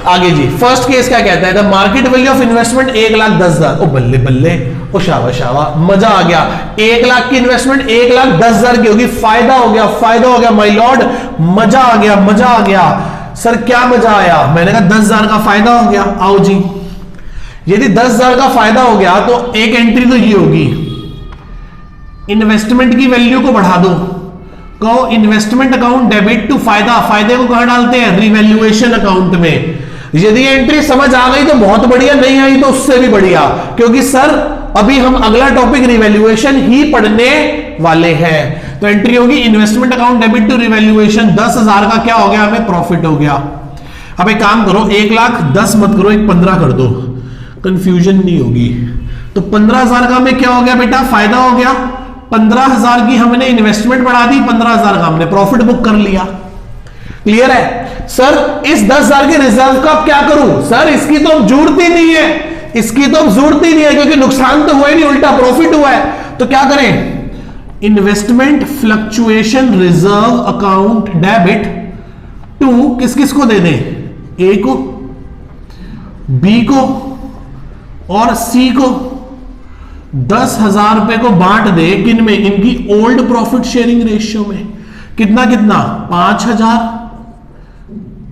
आगे जी। फर्स्ट केस क्या कहता है? The market value of investment 1,10,000। ओ बल्ले बल्ले, ओ शाबा शाबा, मजा आ गया। 1 लाख की इन्वेस्टमेंट 1,10,000 की होगी। फायदा हो गया, फायदा हो गया माय लॉर्ड, मजा आ गया, मजा आ गया। सर क्या मजा आया? मैंने कहा 10,000 का फायदा हो गया। आओ जी, यदि 10,000 का फायदा हो गया तो एक एंट्री तो ये होगी, इन्वेस्टमेंट की वैल्यू को बढ़ा दो। कहो इन्वेस्टमेंट अकाउंट डेबिट टू फायदा। फायदे को कहां डालते हैं? रिवैल्यूएशन अकाउंट में। यदि एंट्री समझ आ गई तो बहुत बढ़िया, नहीं आई तो उससे भी बढ़िया, क्योंकि सर अभी हम अगला टॉपिक रिवैल्यूएशन ही पढ़ने वाले हैं। तो एंट्री होगी investment account debit to revaluation. 10,000 का क्या हो गया? हमें प्रॉफिट हो गया। अब एक काम करो, 1,10,000 मत करो, 15 कर दो, कंफ्यूजन नहीं होगी। तो 15,000 का में क्या हो गया बेटा? फायदा हो गया। 15,000 की हमने इन्वेस्टमेंट बढ़ा दी, 15,000 का हमने प्रॉफिट बुक कर लिया। क्लियर है? सर इस 10,000 के रिजर्व का क्या करूं? सर इसकी तो जरूरत ही नहीं है, इसकी तो जरूरत ही नहीं है, क्योंकि नुकसान तो हुआ ही नहीं, उल्टा प्रॉफिट हुआ है। तो क्या करें? Investment fluctuation reserve account debit to किस किस को दे दें? ए को, बी को और सी को। 10,000 रुपए को बांट दे किन में? इनकी ओल्ड प्रॉफिट शेयरिंग रेशियो में। कितना कितना? 5,000,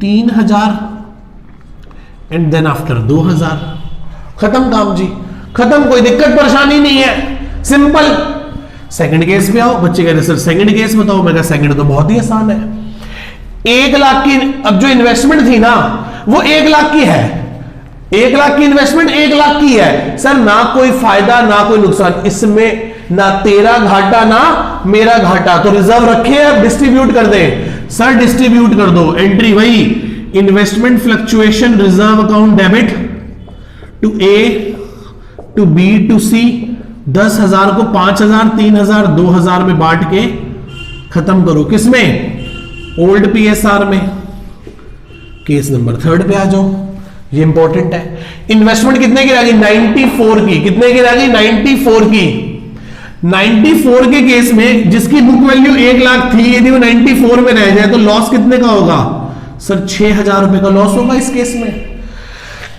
3,000 एंड देन आफ्टर 2,000। खत्म काम जी, खत्म, कोई दिक्कत परेशानी नहीं है, सिंपल। सेकंड केस पे आओ। बच्चे कह रहे सर सेकंड केस बताओ। मैं कहा सेकंड तो बहुत ही आसान है। 1 लाख की अब जो इन्वेस्टमेंट थी ना, वो 1 लाख की है। 1 लाख की इन्वेस्टमेंट 1 लाख की है। सर ना कोई फायदा ना कोई नुकसान, इसमें ना तेरा घाटा ना मेरा घाटा, तो रिजर्व रखे, अब डिस्ट्रीब्यूट कर दें। सर डिस्ट्रीब्यूट कर दो। एंट्री वही, investment fluctuation reserve account debit to A, to B, to C. 10,000 को 5,000, 3,000, 2,000 में बांट के खत्म करो। किसमें? ओल्ड पीएसआर में। केस नंबर 3 पे आ जाओ, ये इंपॉर्टेंट है। इन्वेस्टमेंट कितने की रहेगी? 94 की। कितने की रहेगी? 94 की। 94 के केस में जिसकी बुक वैल्यू 1 लाख थी, यदि वो 94 में रह जाए तो लॉस कितने का होगा? सर 6,000 रुपए का लॉस होगा इस केस में।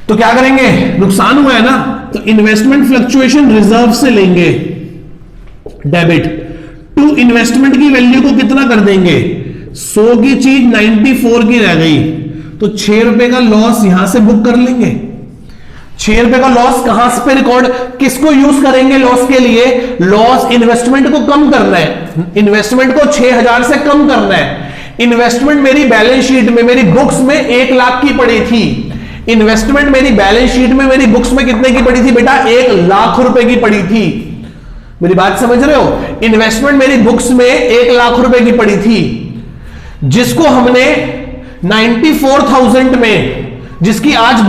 तो क्या करेंगे? नुकसान हुआ है ना, तो इन्वेस्टमेंट फ्लक्चुएशन रिजर्व से लेंगे डेबिट टू इन्वेस्टमेंट की वैल्यू को कितना कर देंगे? 100 की चीज 94 की रह गई, तो 6 रुपए का लॉस यहां से बुक कर लेंगे। 6 रुपए का लॉस कहां पे रिकॉर्ड, किसको यूज करेंगे लॉस के लिए? लॉस इन्वेस्टमेंट को कम करना है, इन्वेस्टमेंट को 6,000 से कम करना है। इन्वेस्टमेंट मेरी बैलेंस शीट में, मेरी बुक्स में 1 लाख की पड़ी थी। इन्वेस्टमेंट मेरी बैलेंस शीट में, मेरी बुक्स में कितने की पड़ी थी बेटा? 1 लाख रुपए की पड़ी थी। मेरी बात समझ रहे हो? इन्वेस्टमेंट मेरी बुक्स में 1 लाख रुपए की पड़ी थी, जिसको हमने 94,000 में, जिसकी आज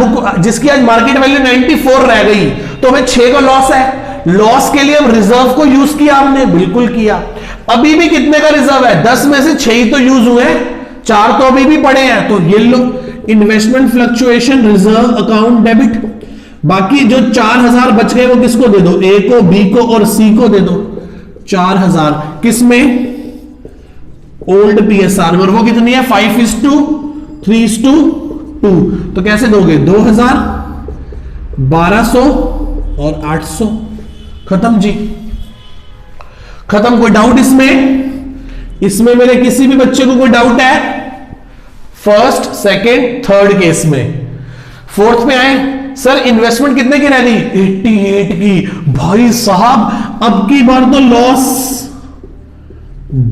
मार्केट वैल्यू 94 रह गई, तो हमें 6 का लॉस है। लॉस के लिए हम रिजर्व को यूज किया, हमने बिल्कुल किया। अभी भी कितने का रिजर्व है? 10 में से 6 ही तो यूज हुए, 4 तो अभी भी पड़े हैं। तो ये लो, investment fluctuation reserve account debit. बाकी जो 4000 बच गए वो किसको दे दो? ए को, बी को और सी को दे दो 4000। किसमें? ओल्ड पीएसआर में। और वो कितनी है? 5:3:2। तो कैसे दोगे? 2000, 1200 और 800। खत्म जी, खत्म। कोई डाउट इसमें मेरे किसी भी बच्चे को कोई डाउट है? फर्स्ट, सेकंड, थर्ड केस में। फोर्थ में आए, सर इन्वेस्टमेंट कितने की रह गई? 88 की। भाई साहब अब की बार तो लॉस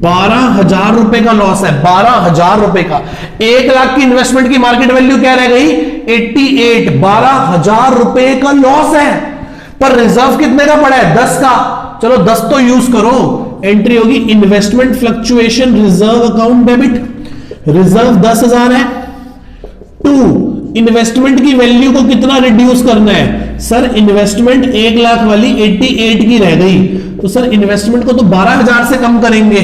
12,000 रुपए का लॉस है, 12,000 रुपए का। 1 लाख की इन्वेस्टमेंट की मार्केट वैल्यू क्या रह गई? 88। 12,000 रुपए का लॉस है, पर रिजर्व कितने का पड़ा है? 10 का। चलो 10 तो यूज करो। एंट्री होगी investment fluctuation reserve account debit. Reserve 10,000 है। 2, इन्वेस्टमेंट की वैल्यू को कितना रिड्यूस करना है? सर इन्वेस्टमेंट 1 लाख वाली 88 की रह गई, तो सर इन्वेस्टमेंट को तो 12,000 से कम करेंगे।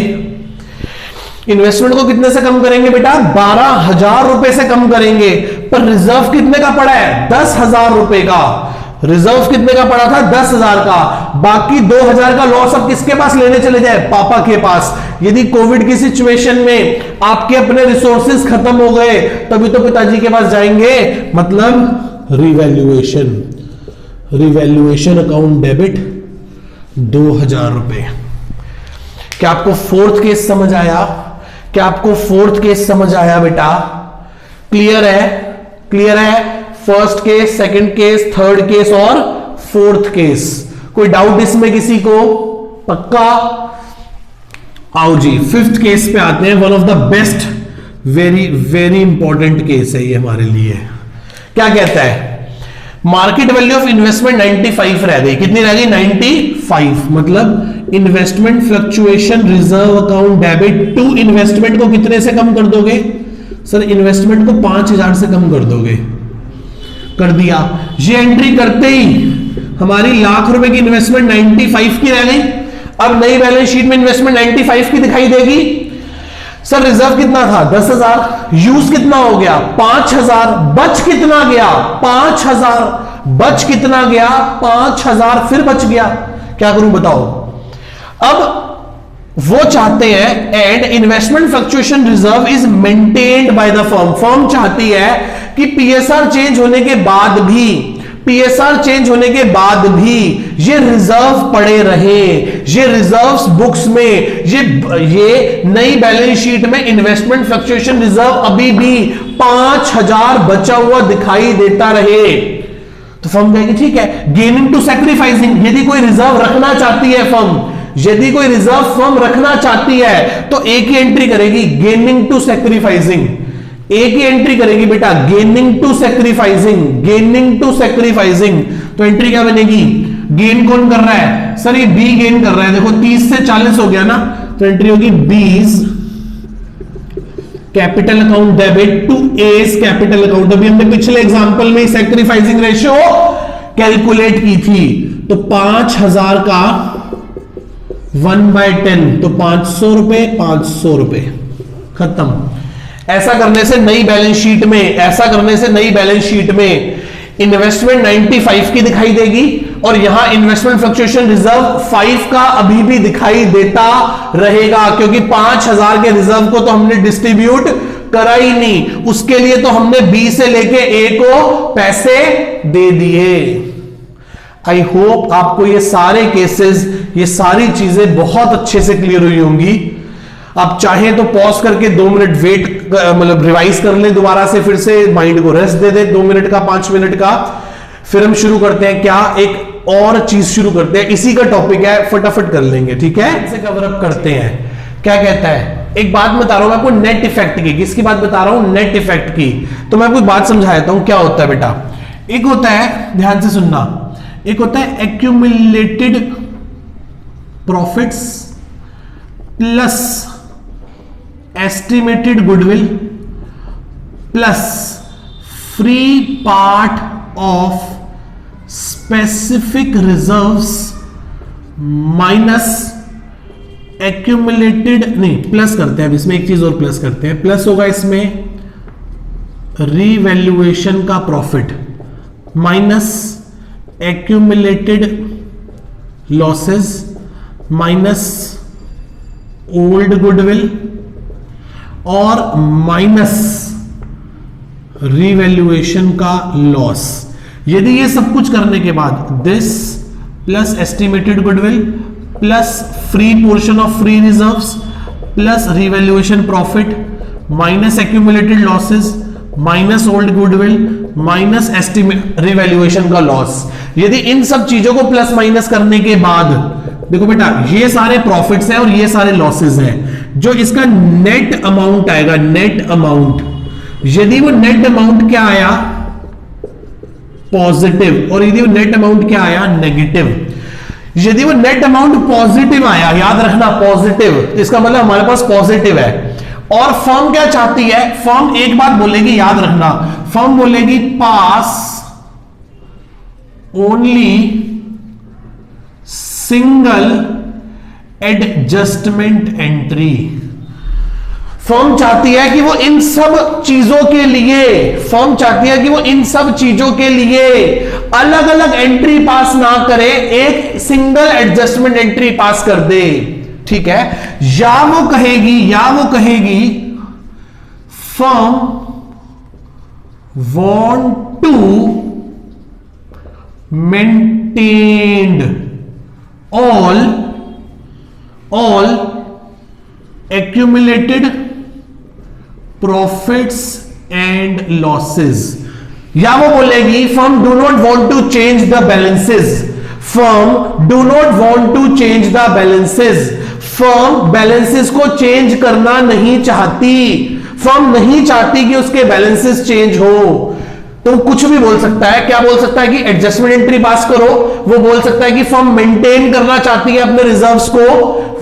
इन्वेस्टमेंट को कितने से कम करेंगे बेटा? 12,000 रुपए से कम करेंगे। पर रिजर्व कितने का पड़ा है? 10,000 रुपए का। रिजर्व कितने का पड़ा था? 10,000 का। बाकी 2,000 का लॉस अब किसके पास लेने चले जाए? पापा के पास। यदि कोविड की सिचुएशन में आपके अपने रिसोर्सेज खत्म हो गए, तभी तो पिताजी के पास जाएंगे। मतलब रिवैल्यूएशन अकाउंट डेबिट 2,000 रुपए। क्या आपको फोर्थ केस समझ आया? क्या आपको फोर्थ केस समझ आया बेटा? क्लियर है? क्लियर है? First case, second case, third case और फोर्थ केस। कोई डाउट इसमें किसी को? पक्का? आओ जी, फिफ्थ केस पे आते हैं। One of the best, very very important case है ये हमारे लिए। क्या कहता है? मार्केट वैल्यू ऑफ इन्वेस्टमेंट 95 रह गई। कितनी रह गई? 95। मतलब investment fluctuation reserve account debit to investment को कितने से कम कर दोगे? सर इन्वेस्टमेंट को 5,000 से कम कर दोगे। कर दिया। ये एंट्री करते ही हमारी लाख रुपए की इन्वेस्टमेंट 95 की रह गई। अब नई बैलेंस शीट में इन्वेस्टमेंट 95 की दिखाई देगी। सर रिजर्व कितना था? 10,000। यूज कितना हो गया? 5,000। बच कितना गया? 5,000। बच कितना गया? 5,000। फिर बच गया। क्या करूं बताओ? अब वो चाहते हैं and investment fluctuation reserve is maintained by the firm. Firm चाहती है कि पीएसआर चेंज होने के बाद भी, पीएसआर चेंज होने के बाद भी ये रिजर्व पड़े रहे। ये रिजर्व्स बुक्स में, ये नई बैलेंस शीट में इन्वेस्टमेंट फ्लक्चुएशन रिजर्व अभी भी 5,000 बचा हुआ दिखाई देता रहे। तो फर्म कहेगी ठीक है, गेनिंग टू सैक्रिफाइसिंग। यदि कोई रिजर्व रखना चाहती है फर्म, यदि कोई रिजर्व फर्म रखना चाहती है तो एक ही एंट्री करेगी, गेनिंग टू सैक्रिफाइसिंग। एक ही एंट्री करेगी बेटा, gaining to sacrificing, gaining to sacrificing. तो एंट्री क्या बनेगी? गेन कौन कर रहा है? सर ये बी गेन कर रहा है। देखो 30 से 40 हो गया ना, तो एंट्री होगी B's capital account debit to A's capital account. अभी हमने पिछले एग्जांपल में सैक्रिफाइसिंग रेशियो कैलकुलेट की थी। तो 5,000 का 1/10 तो 500 रुपए, 500 रुपए। खत्म। ऐसा करने से नई बैलेंस शीट में, ऐसा करने से नई बैलेंस शीट में इन्वेस्टमेंट 95 की दिखाई देगी और यहां इन्वेस्टमेंट फ्लक्चुएशन रिजर्व 5 का अभी भी दिखाई देता रहेगा, क्योंकि 5,000 के रिजर्व को तो हमने डिस्ट्रीब्यूट करा ही नहीं। उसके लिए तो हमने बी से लेके ए को पैसे दे दिए। आई होप आपको ये सारे केसेस, ये सारी चीजें बहुत अच्छे से क्लियर हुई होंगी। आप चाहें तो पॉज करके 2 मिनट वेट, मतलब रिवाइज कर लें दोबारा से, फिर से माइंड को रेस्ट दे दे 2 मिनट का, 5 मिनट का। फिर हम शुरू करते हैं। क्या एक और चीज शुरू करते हैं, इसी का टॉपिक है, फटाफट कर लेंगे, ठीक है? इसे कवर अप करते हैं। क्या कहता है? एक बात बता रहा हूं मैं आपको नेट इफेक्ट की। किसकी बात बता रहा हूं? नेट इफेक्ट की। तो मैं आपको बात समझाता हूं क्या होता है बेटा। एक होता है, ध्यान से सुनना, एक होता है accumulated profits plus estimated goodwill plus free part of specific reserves minus accumulated, नहीं प्लस करते हैं अब इसमें एक चीज और प्लस करते हैं, प्लस होगा इसमें रीवैल्यूएशन का profit minus accumulated losses minus old goodwill और माइनस रीवैल्यूएशन का लॉस। यदि ये सब कुछ करने के बाद this plus estimated goodwill plus free portion of free reserves plus revaluation profit minus accumulated losses minus old goodwill minus estimate revaluation का लॉस, यदि इन सब चीजों को प्लस माइनस करने के बाद देखो बेटा ये सारे प्रॉफिट्स हैं और ये सारे लॉसेस हैं, जो इसका नेट अमाउंट आएगा, नेट अमाउंट, यदि वो नेट अमाउंट क्या आया पॉजिटिव और यदि वो नेट अमाउंट क्या आया नेगेटिव, यदि वो नेट अमाउंट पॉजिटिव आया, याद रखना पॉजिटिव, इसका मतलब हमारे पास पॉजिटिव है। और फर्म क्या चाहती है, फर्म एक बात बोलेगी, याद रखना, फर्म बोलेगी pass only single adjustment entry. Firm चाहती है कि वो इन सब चीजों के लिए, फर्म चाहती है कि वो इन सब चीजों के लिए अलग अलग एंट्री पास ना करे, एक सिंगल एडजस्टमेंट एंट्री पास कर दे, ठीक है। या वो कहेगी firm want to maintain all accumulated profits and losses, या वो बोलेगी firm do not want to change the balances, firm do not want to change the balances, firm balances को चेंज करना नहीं चाहती, firm नहीं चाहती कि उसके balances चेंज हो। तो कुछ भी बोल सकता है, क्या बोल सकता है कि एडजस्टमेंट एंट्री पास करो, वो बोल सकता है कि फर्म मेंटेन करना चाहती है अपने रिजर्व्स को,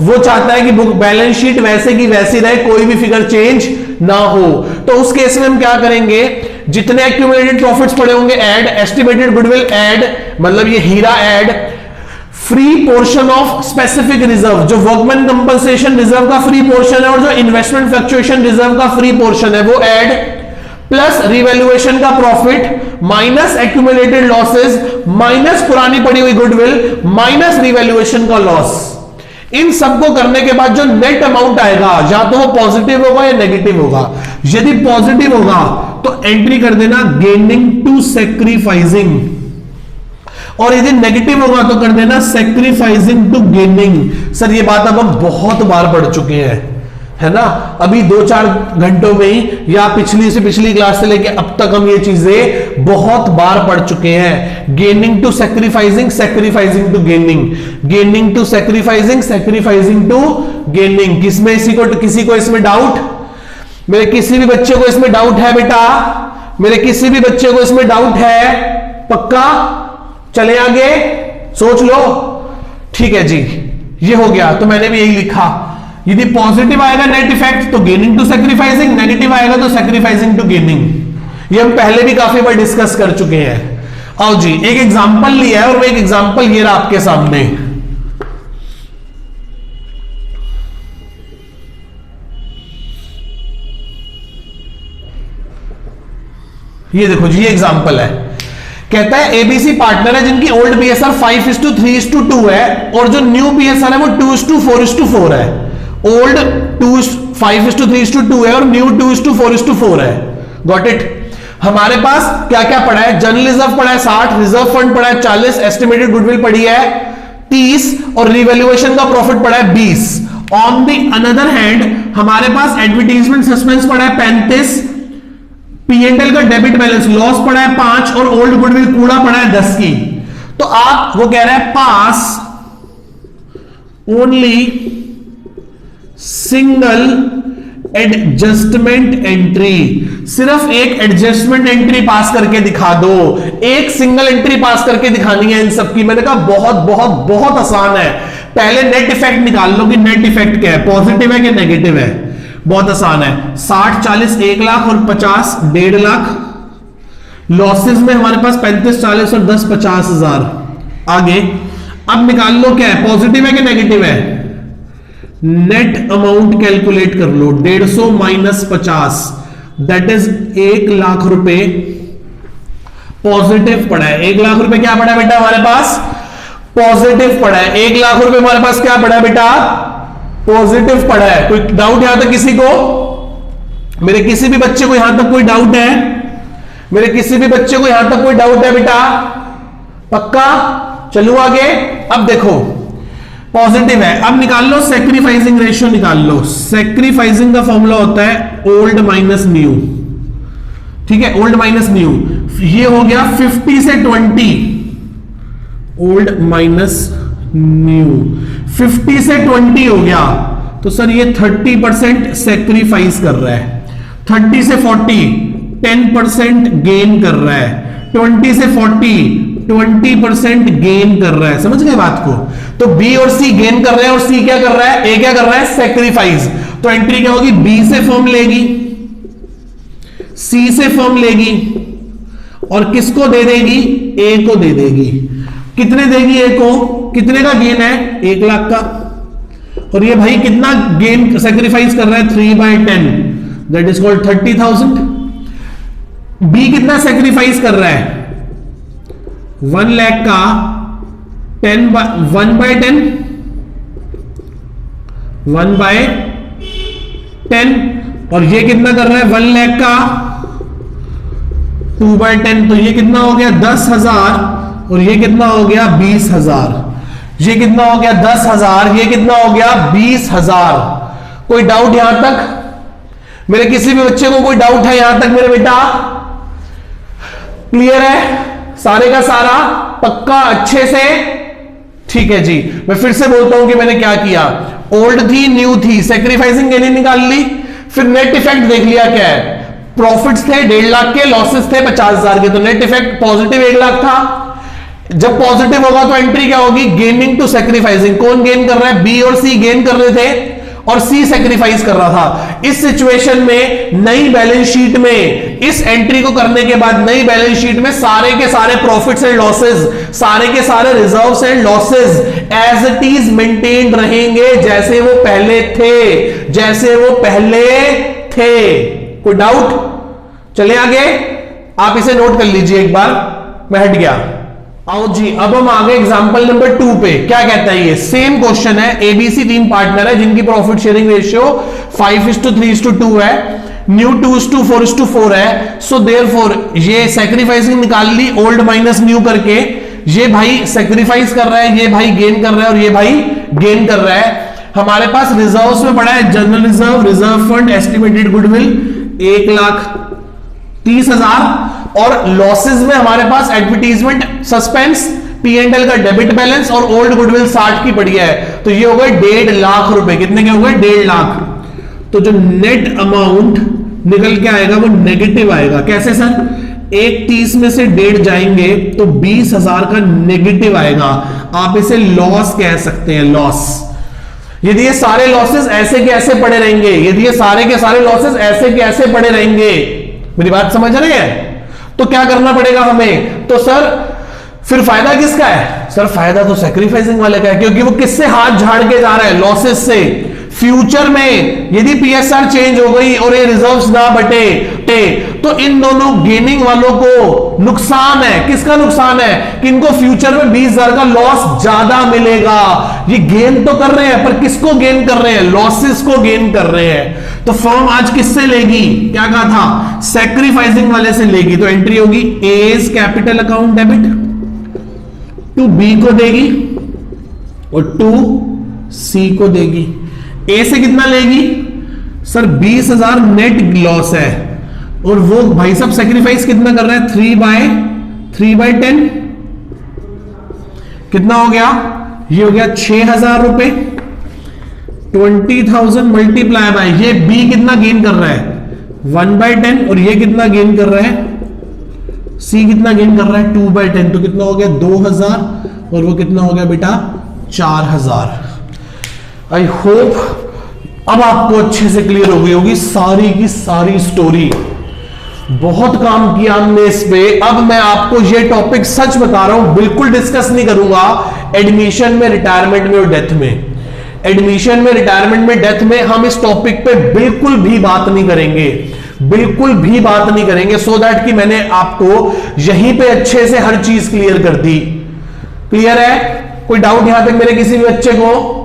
वो चाहता है कि बुक बैलेंस शीट वैसे की वैसी रहे, कोई भी फिगर चेंज ना हो। तो उस केस में हम क्या करेंगे, जितने एक्यूमुलेटेड प्रॉफिट्स पड़े होंगे ऐड, एस्टिमेटेड गुडविल ऐड, मतलब ये हीरा add, free portion of specific reserve, जो वर्कमैन कंपनसेशन रिजर्व का फ्री पोर्शन है और जो इन्वेस्टमेंट फ्लक्चुएशन रिजर्व का फ्री पोर्शन है वो ऐड, प्लस रिवैल्यूएशन का profit minus accumulated losses minus पुरानी पड़ी हुई गुडविल माइनस रिवैल्यूएशन का लॉस। इन सबको करने के बाद जो नेट अमाउंट आएगा या तो वो पॉजिटिव होगा या नेगेटिव होगा। यदि पॉजिटिव होगा तो एंट्री कर देना गेनिंग टू सैक्रिफाइसिंग, और यदि नेगेटिव होगा तो कर देना सैक्रिफाइसिंग टू गेनिंग। सर ये बात अब हम बहुत बार पढ़ चुके हैं, है ना, अभी 2-4 घंटों में ही या पिछली से पिछली क्लास से लेके अब तक हम ये चीजें बहुत बार पढ़ चुके हैं। Gaining to sacrificing, sacrificing to gaining, gaining to sacrificing, sacrificing to gaining. किसी को इसमें डाउट, मेरे किसी भी बच्चे को इसमें डाउट है बेटा, मेरे किसी भी बच्चे को इसमें डाउट है, पक्का? चले आगे, सोच लो, ठीक है जी, ये हो गया। तो मैंने भी यही लिखा, यदि पॉजिटिव आएगा नेट इफेक्ट तो गेनिंग टू सैक्रिफाइसिंग, नेगेटिव आएगा तो सैक्रिफाइसिंग टू गेनिंग। ये हम पहले भी काफी बार डिस्कस कर चुके हैं। आओ जी, एक एग्जांपल लिया है और वो एक एग्जांपल ये रहा आपके सामने। ये देखो जी, ये एग्जांपल है, कहता है एबीसी पार्टनर है जिनकी ओल्ड बीएसआर 5:3:2 है और जो न्यू बीएसआर है वो 2:4:4 है। ओल्ड 5:3:2 है और न्यू 2:4:4 है। Got it? हमारे पास क्या क्या पड़ा है, जनरल रिजर्व पड़ा है 60, रिजर्व फंड पड़ा है 40, एस्टिमेटेड गुडविल पड़ी है 30 और रिवैल्यूएशन का प्रॉफिट पड़ा है 20। ऑन द अनदर हैंड हमारे पास एडवर्टाइजमेंट सस्पेंस पड़ा है 35, P&L का डेबिट बैलेंस लॉस पड़ा है 5 और ओल्ड गुडविल कूड़ा पड़ा है 10 की। तो आप वो कह रहा है पास ओनली सिंगल एडजस्टमेंट एंट्री, सिर्फ एक एडजस्टमेंट एंट्री पास करके दिखा दो, एक सिंगल एंट्री पास करके दिखानी है इन सब की। मैंने कहा बहुत बहुत बहुत आसान है, पहले नेट इफेक्ट निकाल लो कि नेट इफेक्ट क्या है, पॉजिटिव है कि नेगेटिव है। बहुत आसान है, 60 40 1 लाख और 50 1.5 लाख। लॉसेस में हमारे पास 35 40 और 10 50 हजार। आगे अब निकाल लो क्या है, पॉजिटिव है कि नेगेटिव है। नेट अमाउंट कैलकुलेट कर लो, 150 माइनस 50 दैट इज 1 लाख रुपए पॉजिटिव पड़ा है। 1 लाख रुपए क्या पड़ा है बेटा हमारे पास, पॉजिटिव पड़ा है। 1 लाख रुपए हमारे पास क्या पड़ा है बेटा, पॉजिटिव पड़ा है। कोई डाउट यहां तक किसी को, मेरे किसी भी बच्चे को यहां तक कोई डाउट है, मेरे किसी भी बच्चे को यहां तक कोई डाउट है बेटा, पक्का। चलो आगे, अब देखो पॉजिटिव है। अब निकाल लो सैक्रिफाइसिंग रेशियो निकाल लो। सैक्रिफाइसिंग का फॉर्मूला होता है ओल्ड माइनस न्यू, ठीक है, ओल्ड माइनस न्यू। ये हो गया 50 से 20, ओल्ड माइनस न्यू 50 से 20 हो गया, तो सर ये 30% सैक्रिफाइस कर रहा है। 30 से 40 10% गेन कर रहा है। 20 से 40 20% गेन कर रहा है। समझ गए बात को। तो बी और सी गेन कर रहे हैं और सी क्या कर रहा है, ए क्या कर रहा है, सैक्रिफाइस। तो एंट्री क्या होगी, बी से फर्म लेगी, सी से फर्म लेगी और किसको दे देगी, ए को दे देगी। कितने देगी ए को, कितने का गेन है, 1 लाख का। और ये भाई कितना गेन सैक्रिफाइस कर रहा है, 3/10 दैट इज कॉल्ड 30,000। बी कितना सैक्रिफाइस कर रहा है, 1 लाख का 1/10 1/10 और ये कितना कर रहा है, 1 लाख का 2/10, तो ये कितना हो गया 10,000 और ये कितना हो गया 20,000। ये कितना हो गया 10,000, ये कितना हो गया 20,000। कोई डाउट यहां तक, मेरे किसी भी बच्चे को कोई डाउट है यहां तक मेरे बेटा, क्लियर है सारे का सारा, पक्का अच्छे से, ठीक है जी। मैं फिर से बोलता हूं कि मैंने क्या किया, ओल्ड थी न्यू थी, सैक्रिफाइसिंग गेन निकाल ली, फिर नेट इफेक्ट देख लिया क्या है, प्रॉफिट्स थे 1.5 लाख के, लॉसेस थे 50,000 के, तो नेट इफेक्ट पॉजिटिव 1 लाख था। जब पॉजिटिव होगा तो एंट्री क्या होगी, गेनिंग टू सैक्रिफाइसिंग। कौन गेन कर रहा है, बी और सी गेन कर रहे थे और सी सैक्रिफाइस कर रहा था। इस सिचुएशन में नई बैलेंस शीट में, इस एंट्री को करने के बाद नई बैलेंस शीट में सारे के सारे प्रॉफिट्स एंड लॉसेस, सारे के सारे reserves and losses as it is maintain रहेंगे जैसे वो पहले थे, जैसे वो पहले थे। कोई डाउट, चले आगे, आप इसे नोट कर लीजिए एक बार, मैं हट गया। आओ जी, अब हम आगे एग्जांपल नंबर 2 पे। क्या कहता है ये, सेम क्वेश्चन है, एबीसी 3 पार्टनर है जिनकी प्रॉफिट शेयरिंग रेशियो 5:3:2 है, न्यू 2:4:4 है। सो देयरफॉर ये सैक्रिफाइसिंग निकाल ली ओल्ड माइनस न्यू करके। ये भाई सैक्रिफाइस कर रहा है, ये भाई गेन कर रहा है और ये भाई गेन कर रहा है। हमारे पास रिजर्व्स में पड़ा है general reserve, reserve fund, estimated goodwill 1,30,000 और लॉसेस में हमारे पास एडवर्टीजमेंट, सस्पेंस, P&L का डेबिट बैलेंस और ओल्ड गुडविल 60 की पड़ी है। तो ये हो गए 1.5 लाख रुपए। कितने के हो गए, 1.5 लाख। तो जो नेट अमाउंट निकल के आएगा वो नेगेटिव आएगा। कैसे सर, 1,30 में से 1.5 जाएंगे तो 20,000 का नेगेटिव आएगा। आप इसे लॉस कह सकते हैं, लॉस। यदि ये सारे लॉसेस ऐसे के ऐसे पड़े रहेंगे, यदि ये सारे के सारे लॉसेस ऐसे के ऐसे पड़े रहेंगे, मेरी बात समझ रहे हैं, तो क्या करना पड़ेगा हमें, तो सर फिर फायदा किसका है, सर फायदा तो सैक्रिफाइसिंग वाले का है, क्योंकि वो किससे हाथ झाड़ के जा रहा है, लॉसेस से। फ्यूचर में यदि पीएसआर चेंज हो गई और ये रिजर्व्स ना बटे तो इन दोनों गेनिंग वालों को नुकसान है। किसका नुकसान है, कि इनको फ्यूचर में 20,000 का लॉस ज्यादा मिलेगा। ये गेन तो कर रहे हैं पर किसको गेन कर रहे हैं, लॉसेस को गेन कर रहे हैं। तो फर्म आज किससे लेगी, क्या कहा था, सैक्रिफाइसिंग वाले से लेगी। तो एंट्री होगी as capital account debit to B को देगी और टू सी को देगी। ए से कितना लेगी, सर 20,000 नेट लॉस है और वो भाई साहब सैक्रिफाइस कितना कर रहा है, 3/10 कितना हो गया, ये हो गया 6,000 रुपए। 20,000 मल्टीप्लाई बाय ये बी कितना गेन कर रहा है 1/10 और ये कितना गेन कर रहा है, सी कितना गेन कर रहा है 2/10। तो कितना हो गया 2,000 और वो कितना हो गया बेटा 4,000। आई होप अब आपको अच्छे से क्लियर हो गई होगी सारी की सारी स्टोरी। बहुत काम किया हमने इस पे। अब मैं आपको ये टॉपिक सच बता रहा हूं, बिल्कुल डिस्कस नहीं करूंगा एडमिशन में, रिटायरमेंट में और डेथ में। एडमिशन में, रिटायरमेंट में, डेथ में हम इस टॉपिक पे बिल्कुल भी बात नहीं करेंगे, बिल्कुल भी बात नहीं करेंगे, सो दैट कि मैंने आपको यहीं पे अच्छे से हर चीज क्लियर कर दी। क्लियर है? कोई डाउट यहां तक मेरे किसी भी बच्चे को?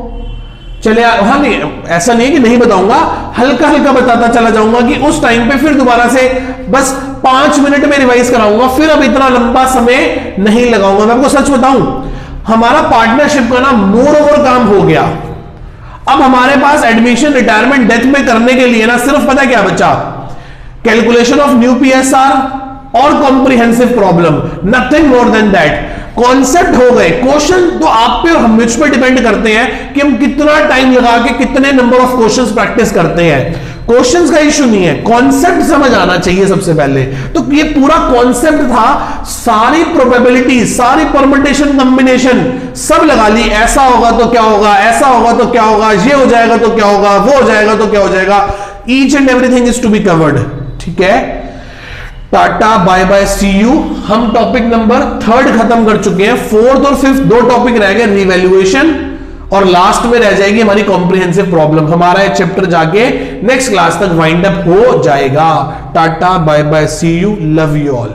चले हाँ, नहीं ऐसा नहीं है कि नहीं बताऊंगा, हल्का हल्का बताता चला जाऊंगा कि उस टाइम पे फिर दोबारा से बस 5 मिनट में रिवाइज कराऊंगा, फिर अब इतना लंबा समय नहीं लगाऊंगा। मैं आपको सच बताऊं, हमारा पार्टनरशिप का ना मोर ओवर काम हो गया। अब हमारे पास एडमिशन, रिटायरमेंट, डेथ में करने के लिए ना सिर्फ पता क्या बचा, कैलकुलेशन ऑफ न्यू पीएसआर और comprehensive problem, nothing more than that. Concept हो गए, क्वेश्चन तो आप पे और हम मुझ पे डिपेंड करते हैं कि हम कितना टाइम लगा के कितने नंबर ऑफ क्वेश्चंस प्रैक्टिस करते हैं। क्वेश्चंस का इशू नहीं है, कॉन्सेप्ट समझ आना चाहिए सबसे पहले। तो ये पूरा कॉन्सेप्ट था, सारी प्रोबेबिलिटी, सारी परम्यूटेशन, कॉम्बिनेशन सब लगा ली। ऐसा होगा तो क्या होगा, ऐसा होगा तो क्या होगा, ये हो जाएगा तो क्या होगा, वो हो जाएगा तो क्या हो जाएगा। Each and everything is to be covered. ठीक है, tata, bye bye, see you. हम टॉपिक नंबर 3 खत्म कर चुके हैं। 4th और 5th 2 टॉपिक रह गए, रिवैल्यूएशन और लास्ट में रह जाएगी हमारी कॉम्प्रिहेंसिव प्रॉब्लम। हमारा एक चैप्टर जाके नेक्स्ट क्लास तक वाइंड अप हो जाएगा। Tata, bye bye, see you, love you all.